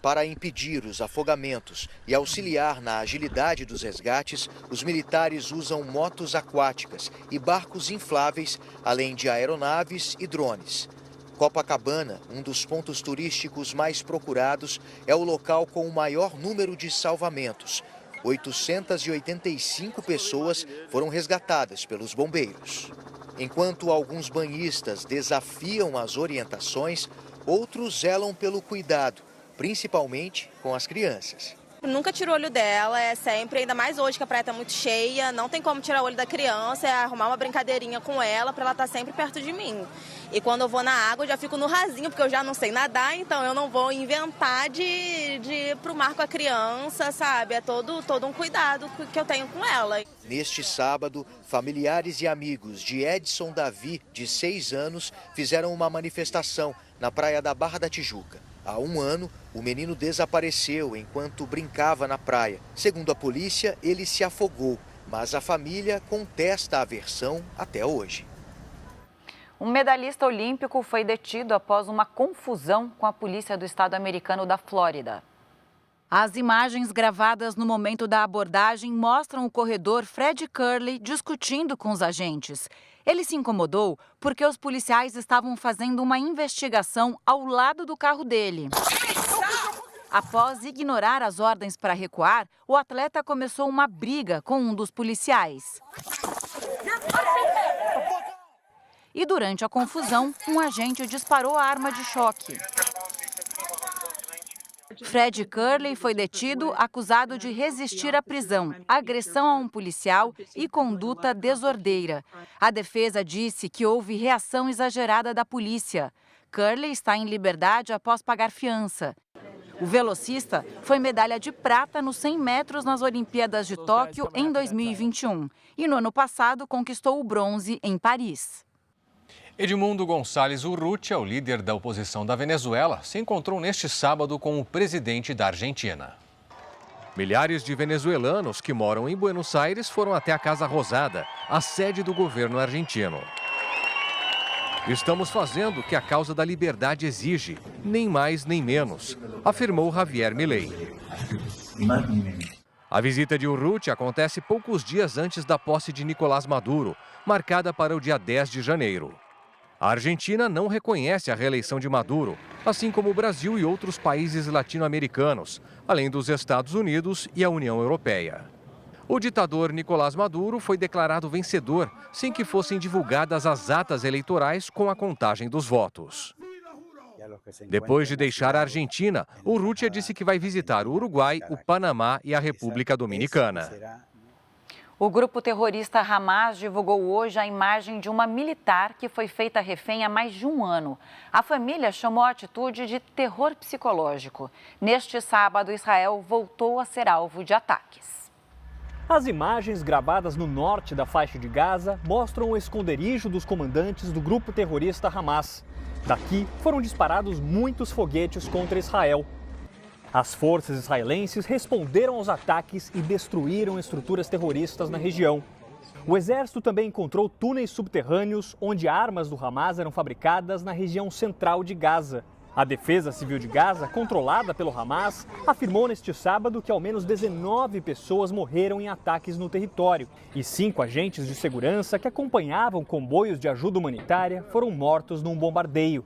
Para impedir os afogamentos e auxiliar na agilidade dos resgates, os militares usam motos aquáticas e barcos infláveis, além de aeronaves e drones. Copacabana, um dos pontos turísticos mais procurados, é o local com o maior número de salvamentos. 885 pessoas foram resgatadas pelos bombeiros. Enquanto alguns banhistas desafiam as orientações, outros zelam pelo cuidado, principalmente com as crianças. Nunca tiro o olho dela, é sempre, ainda mais hoje que a praia está muito cheia, não tem como tirar o olho da criança, é arrumar uma brincadeirinha com ela para ela estar sempre perto de mim. E quando eu vou na água, eu já fico no rasinho, porque eu já não sei nadar, então eu não vou inventar de ir pro mar com a criança, sabe? É todo um cuidado que eu tenho com ela. Neste sábado, familiares e amigos de Edson Davi, de 6 anos, fizeram uma manifestação na praia da Barra da Tijuca. Há 1 ano, o menino desapareceu enquanto brincava na praia. Segundo a polícia, ele se afogou, mas a família contesta a versão até hoje. Um medalhista olímpico foi detido após uma confusão com a polícia do estado americano da Flórida. As imagens gravadas no momento da abordagem mostram o corredor Fred Curley discutindo com os agentes. Ele se incomodou porque os policiais estavam fazendo uma investigação ao lado do carro dele. Após ignorar as ordens para recuar, o atleta começou uma briga com um dos policiais. E durante a confusão, um agente disparou a arma de choque. Fred Curley foi detido, acusado de resistir à prisão, agressão a um policial e conduta desordeira. A defesa disse que houve reação exagerada da polícia. Curley está em liberdade após pagar fiança. O velocista foi medalha de prata nos 100 metros nas Olimpíadas de Tóquio em 2021 e no ano passado conquistou o bronze em Paris. Edmundo Gonçalves Urrutia, o líder da oposição da Venezuela, se encontrou neste sábado com o presidente da Argentina. Milhares de venezuelanos que moram em Buenos Aires foram até a Casa Rosada, a sede do governo argentino. Estamos fazendo o que a causa da liberdade exige, nem mais nem menos, afirmou Javier Milei. A visita de Urrutia acontece poucos dias antes da posse de Nicolás Maduro, marcada para o dia 10 de janeiro. A Argentina não reconhece a reeleição de Maduro, assim como o Brasil e outros países latino-americanos, além dos Estados Unidos e a União Europeia. O ditador Nicolás Maduro foi declarado vencedor, sem que fossem divulgadas as atas eleitorais com a contagem dos votos. Depois de deixar a Argentina, Urrutia disse que vai visitar o Uruguai, o Panamá e a República Dominicana. O grupo terrorista Hamas divulgou hoje a imagem de uma militar que foi feita refém há mais de 1 ano. A família chamou a atitude de terror psicológico. Neste sábado, Israel voltou a ser alvo de ataques. As imagens gravadas no norte da faixa de Gaza mostram o esconderijo dos comandantes do grupo terrorista Hamas. Daqui foram disparados muitos foguetes contra Israel. As forças israelenses responderam aos ataques e destruíram estruturas terroristas na região. O exército também encontrou túneis subterrâneos onde armas do Hamas eram fabricadas na região central de Gaza. A Defesa Civil de Gaza, controlada pelo Hamas, afirmou neste sábado que ao menos 19 pessoas morreram em ataques no território e 5 agentes de segurança que acompanhavam comboios de ajuda humanitária foram mortos num bombardeio.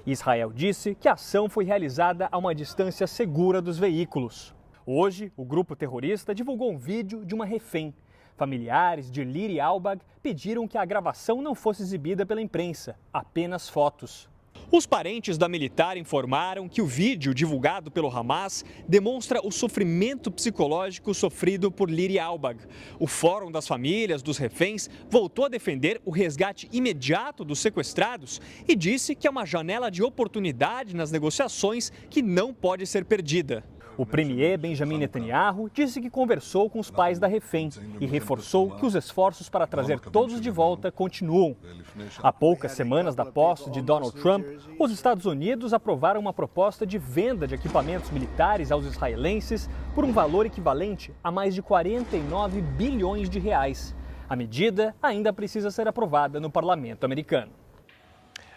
Israel disse que a ação foi realizada a uma distância segura dos veículos. Hoje, o grupo terrorista divulgou um vídeo de uma refém. Familiares de Liri Albag pediram que a gravação não fosse exibida pela imprensa, apenas fotos. Os parentes da militar informaram que o vídeo divulgado pelo Hamas demonstra o sofrimento psicológico sofrido por Liri Albag. O Fórum das Famílias dos Reféns voltou a defender o resgate imediato dos sequestrados e disse que é uma janela de oportunidade nas negociações que não pode ser perdida. O premier Benjamin Netanyahu disse que conversou com os pais da refém e reforçou que os esforços para trazer todos de volta continuam. Há poucas semanas da posse de Donald Trump, os Estados Unidos aprovaram uma proposta de venda de equipamentos militares aos israelenses por um valor equivalente a mais de 49 bilhões de reais. A medida ainda precisa ser aprovada no parlamento americano.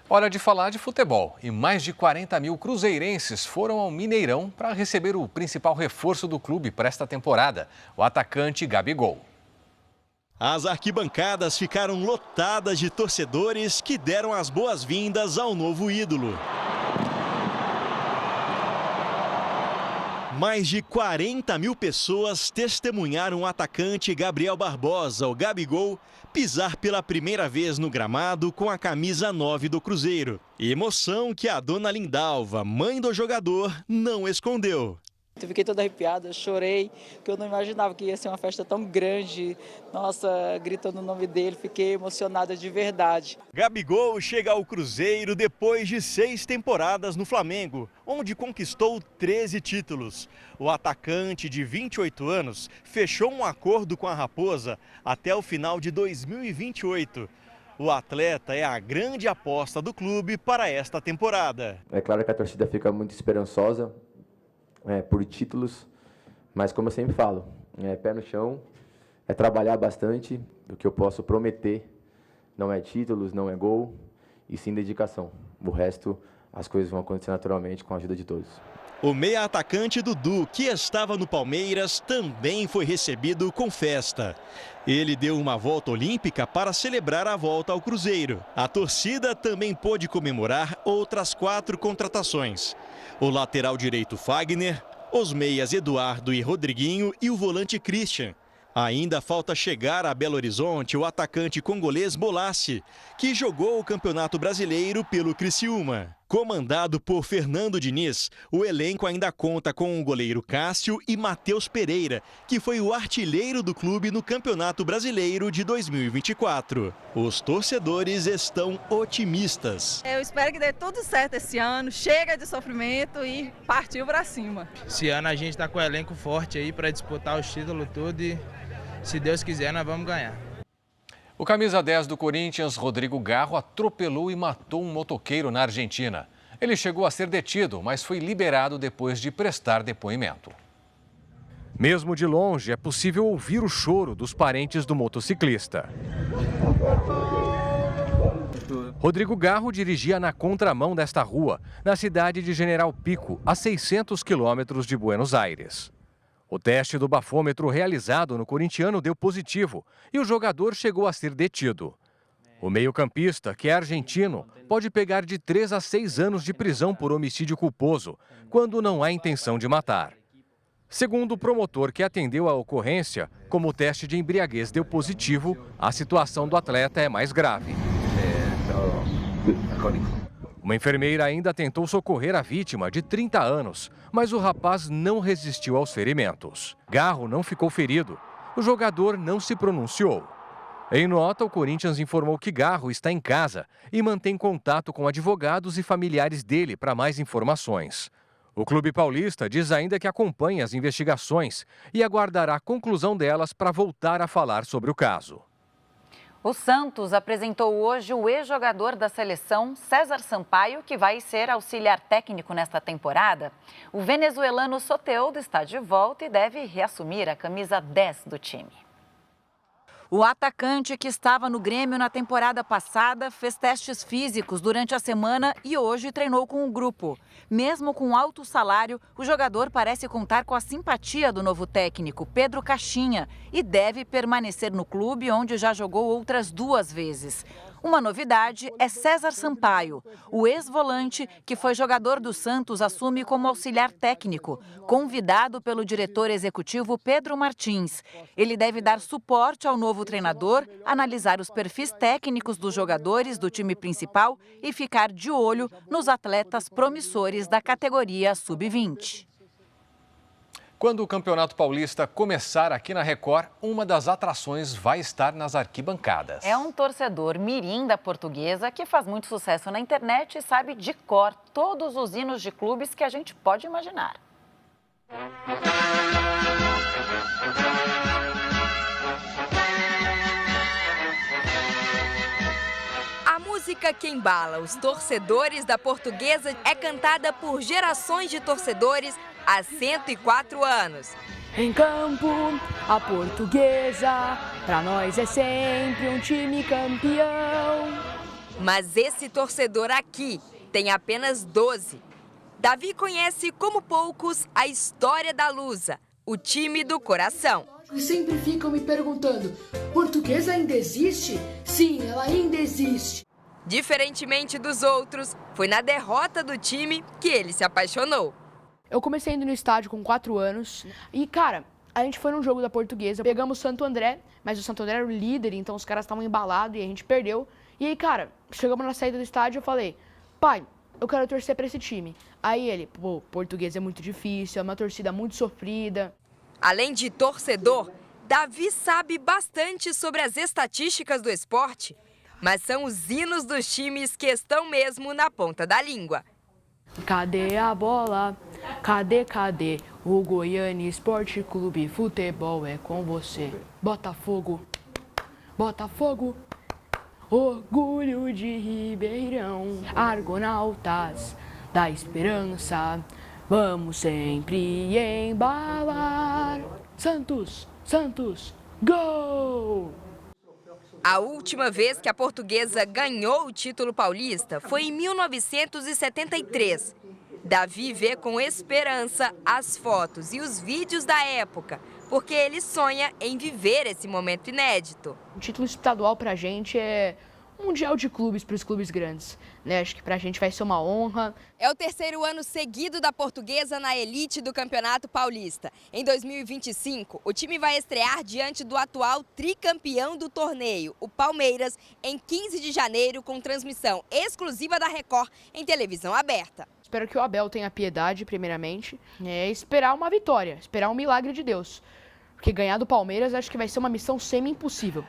Hora de falar de futebol. E mais de 40 mil cruzeirenses foram ao Mineirão para receber o principal reforço do clube para esta temporada, o atacante Gabigol. As arquibancadas ficaram lotadas de torcedores que deram as boas-vindas ao novo ídolo. Mais de 40 mil pessoas testemunharam o atacante Gabriel Barbosa, o Gabigol, pisar pela primeira vez no gramado com a camisa 9 do Cruzeiro. Emoção que a dona Lindalva, mãe do jogador, não escondeu. Eu fiquei toda arrepiada, chorei, porque eu não imaginava que ia ser uma festa tão grande. Nossa, gritando o nome dele, fiquei emocionada de verdade. Gabigol chega ao Cruzeiro depois de 6 temporadas no Flamengo, onde conquistou 13 títulos. O atacante de 28 anos fechou um acordo com a Raposa até o final de 2028. O atleta é a grande aposta do clube para esta temporada. É claro que a torcida fica muito esperançosa por títulos, mas como eu sempre falo, pé no chão, é trabalhar bastante. O que eu posso prometer não é títulos, não é gol, e sim dedicação. O resto, as coisas vão acontecer naturalmente com a ajuda de todos. O meia atacante Dudu, que estava no Palmeiras, também foi recebido com festa. Ele deu uma volta olímpica para celebrar a volta ao Cruzeiro. A torcida também pôde comemorar outras 4 contratações. O lateral direito Fagner, os meias Eduardo e Rodriguinho e o volante Christian. Ainda falta chegar a Belo Horizonte o atacante congolês Bolassi, que jogou o Campeonato Brasileiro pelo Criciúma. Comandado por Fernando Diniz, o elenco ainda conta com o goleiro Cássio e Matheus Pereira, que foi o artilheiro do clube no Campeonato Brasileiro de 2024. Os torcedores estão otimistas. Eu espero que dê tudo certo esse ano, chega de sofrimento e partiu para cima. Esse ano a gente está com o elenco forte aí para disputar os títulos tudo e, se Deus quiser, nós vamos ganhar. O camisa 10 do Corinthians, Rodrigo Garro, atropelou e matou um motoqueiro na Argentina. Ele chegou a ser detido, mas foi liberado depois de prestar depoimento. Mesmo de longe, é possível ouvir o choro dos parentes do motociclista. Rodrigo Garro dirigia na contramão desta rua, na cidade de General Pico, a 600 quilômetros de Buenos Aires. O teste do bafômetro realizado no corintiano deu positivo e o jogador chegou a ser detido. O meio-campista, que é argentino, pode pegar de 3 a 6 anos de prisão por homicídio culposo, quando não há intenção de matar. Segundo o promotor que atendeu a ocorrência, como o teste de embriaguez deu positivo, a situação do atleta é mais grave. Uma enfermeira ainda tentou socorrer a vítima, de 30 anos, mas o rapaz não resistiu aos ferimentos. Garro não ficou ferido. O jogador não se pronunciou. Em nota, o Corinthians informou que Garro está em casa e mantém contato com advogados e familiares dele para mais informações. O clube paulista diz ainda que acompanha as investigações e aguardará a conclusão delas para voltar a falar sobre o caso. O Santos apresentou hoje o ex-jogador da seleção, César Sampaio, que vai ser auxiliar técnico nesta temporada. O venezuelano Soteldo está de volta e deve reassumir a camisa 10 do time. O atacante, que estava no Grêmio na temporada passada, fez testes físicos durante a semana e hoje treinou com o grupo. Mesmo com alto salário, o jogador parece contar com a simpatia do novo técnico, Pedro Caixinha, e deve permanecer no clube, onde já jogou outras 2 vezes. Uma novidade é César Sampaio. O ex-volante, que foi jogador do Santos, assume como auxiliar técnico, convidado pelo diretor executivo Pedro Martins. Ele deve dar suporte ao novo treinador, analisar os perfis técnicos dos jogadores do time principal e ficar de olho nos atletas promissores da categoria sub-20. Quando o Campeonato Paulista começar aqui na Record, uma das atrações vai estar nas arquibancadas. É um torcedor mirim da Portuguesa que faz muito sucesso na internet e sabe de cor todos os hinos de clubes que a gente pode imaginar. A música que embala os torcedores da Portuguesa é cantada por gerações de torcedores há 104 anos. Em campo, a Portuguesa, pra nós é sempre um time campeão. Mas esse torcedor aqui tem apenas 12. Davi conhece como poucos a história da Lusa, o time do coração. E sempre ficam me perguntando, Portuguesa ainda existe? Sim, ela ainda existe. Diferentemente dos outros, foi na derrota do time que ele se apaixonou. Eu comecei indo no estádio com 4 anos e, cara, a gente foi num jogo da Portuguesa, pegamos o Santo André, mas o Santo André era o líder, então os caras estavam embalados e a gente perdeu. E aí, cara, chegamos na saída do estádio e eu falei, pai, eu quero torcer pra esse time. Aí ele, pô, Portuguesa é muito difícil, é uma torcida muito sofrida. Além de torcedor, Davi sabe bastante sobre as estatísticas do esporte, mas são os hinos dos times que estão mesmo na ponta da língua. Cadê a bola? Cadê? O Goiânia Esporte Clube Futebol é com você. Botafogo, Botafogo, orgulho de Ribeirão. Argonautas da Esperança, vamos sempre embalar. Santos, Santos, gol! A última vez que a Portuguesa ganhou o título paulista foi em 1973. Davi vê com esperança as fotos e os vídeos da época, porque ele sonha em viver esse momento inédito. O título estadual pra gente é mundial de clubes para os clubes grandes, né? Acho que pra gente vai ser uma honra. É o terceiro ano seguido da Portuguesa na elite do Campeonato Paulista. Em 2025, o time vai estrear diante do atual tricampeão do torneio, o Palmeiras, em 15 de janeiro, com transmissão exclusiva da Record em televisão aberta. Espero que o Abel tenha piedade, primeiramente, esperar uma vitória, esperar um milagre de Deus. Porque ganhar do Palmeiras acho que vai ser uma missão semi-impossível.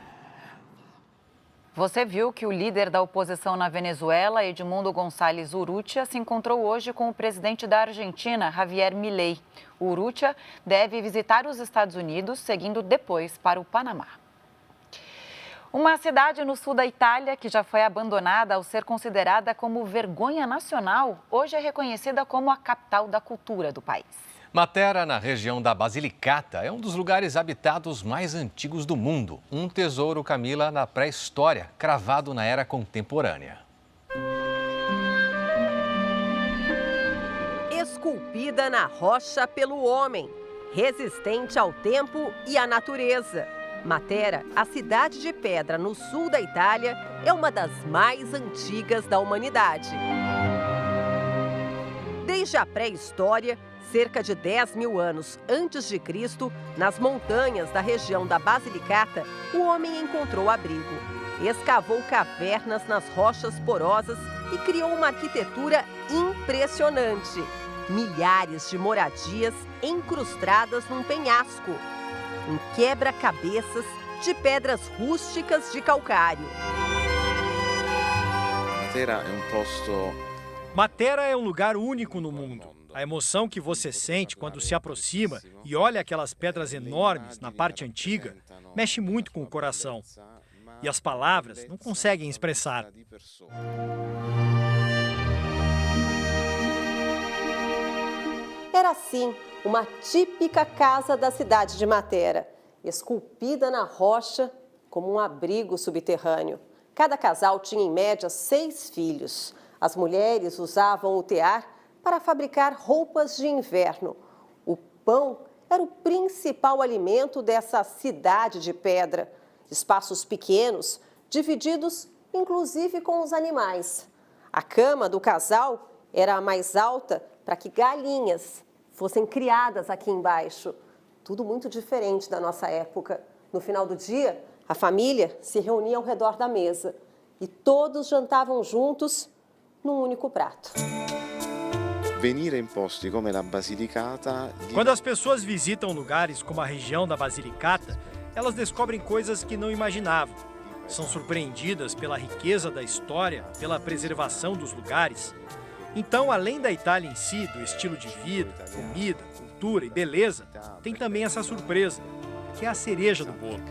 Você viu que o líder da oposição na Venezuela, Edmundo González Urrutia, se encontrou hoje com o presidente da Argentina, Javier Milei. O Urrutia deve visitar os Estados Unidos, seguindo depois para o Panamá. Uma cidade no sul da Itália, que já foi abandonada ao ser considerada como vergonha nacional, hoje é reconhecida como a capital da cultura do país. Matera, na região da Basilicata, é um dos lugares habitados mais antigos do mundo. Um tesouro, Camila, na pré-história, cravado na era contemporânea. Esculpida na rocha pelo homem, resistente ao tempo e à natureza. Matera, a cidade de pedra no sul da Itália, é uma das mais antigas da humanidade. Desde a pré-história, cerca de 10 mil anos antes de Cristo, nas montanhas da região da Basilicata, o homem encontrou abrigo. Escavou cavernas nas rochas porosas e criou uma arquitetura impressionante. Milhares de moradias incrustadas num penhasco. Um quebra-cabeças de pedras rústicas de calcário. Matera é um lugar único no mundo. A emoção que você sente quando se aproxima e olha aquelas pedras enormes na parte antiga mexe muito com o coração. E as palavras não conseguem expressar. Era assim, uma típica casa da cidade de Matera, esculpida na rocha como um abrigo subterrâneo. Cada casal tinha em média 6 filhos. As mulheres usavam o tear para fabricar roupas de inverno. O pão era o principal alimento dessa cidade de pedra. Espaços pequenos, divididos inclusive com os animais. A cama do casal era a mais alta para que galinhas fossem criadas aqui embaixo. Tudo muito diferente da nossa época. No final do dia, a família se reunia ao redor da mesa e todos jantavam juntos num único prato. Quando as pessoas visitam lugares como a região da Basilicata, elas descobrem coisas que não imaginavam. São surpreendidas pela riqueza da história, pela preservação dos lugares. Então, além da Itália em si, do estilo de vida, comida, cultura e beleza, tem também essa surpresa, que é a cereja do bolo.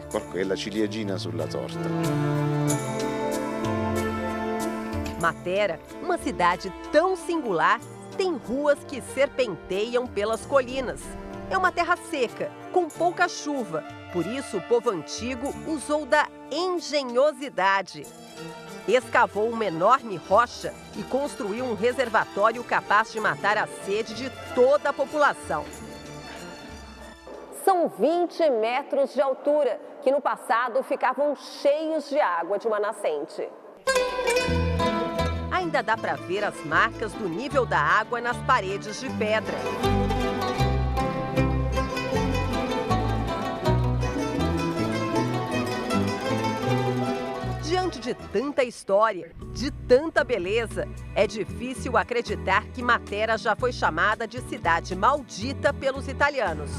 Matera, uma cidade tão singular, tem ruas que serpenteiam pelas colinas. É uma terra seca, com pouca chuva. Por isso, o povo antigo usou da engenhosidade. Escavou uma enorme rocha e construiu um reservatório capaz de matar a sede de toda a população. São 20 metros de altura, que no passado ficavam cheios de água de uma nascente. Ainda dá para ver as marcas do nível da água nas paredes de pedra. Diante de tanta história, de tanta beleza, é difícil acreditar que Matera já foi chamada de cidade maldita pelos italianos.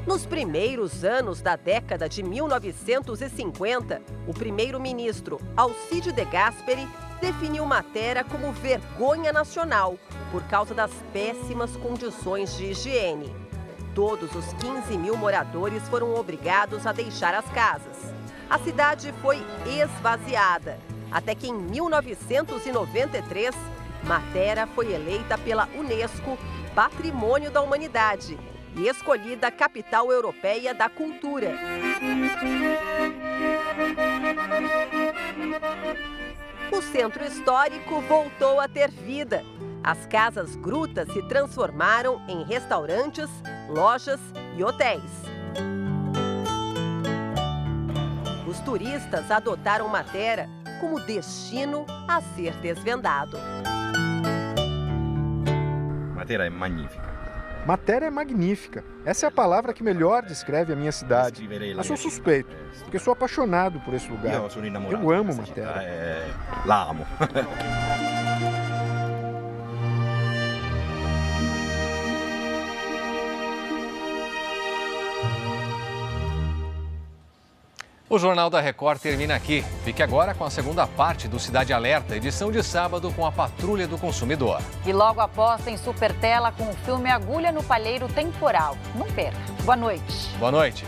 Nos primeiros anos da década de 1950, o primeiro-ministro Alcide De Gasperi definiu Matera como vergonha nacional por causa das péssimas condições de higiene. Todos os 15 mil moradores foram obrigados a deixar as casas. A cidade foi esvaziada, até que em 1993, Matera foi eleita pela Unesco Patrimônio da Humanidade e escolhida capital europeia da cultura. O centro histórico voltou a ter vida. As casas-grutas se transformaram em restaurantes, lojas e hotéis. Os turistas adotaram Matera como destino a ser desvendado. Matera é magnífica. Matera é magnífica. Essa é a palavra que melhor descreve a minha cidade. Eu sou suspeito, porque sou apaixonado por esse lugar. Eu amo Matera. La amo. O Jornal da Record termina aqui. Fique agora com a segunda parte do Cidade Alerta, edição de sábado com a Patrulha do Consumidor. E logo após tem Super Tela com o filme Agulha no Palheiro Temporal. Não perca. Boa noite. Boa noite.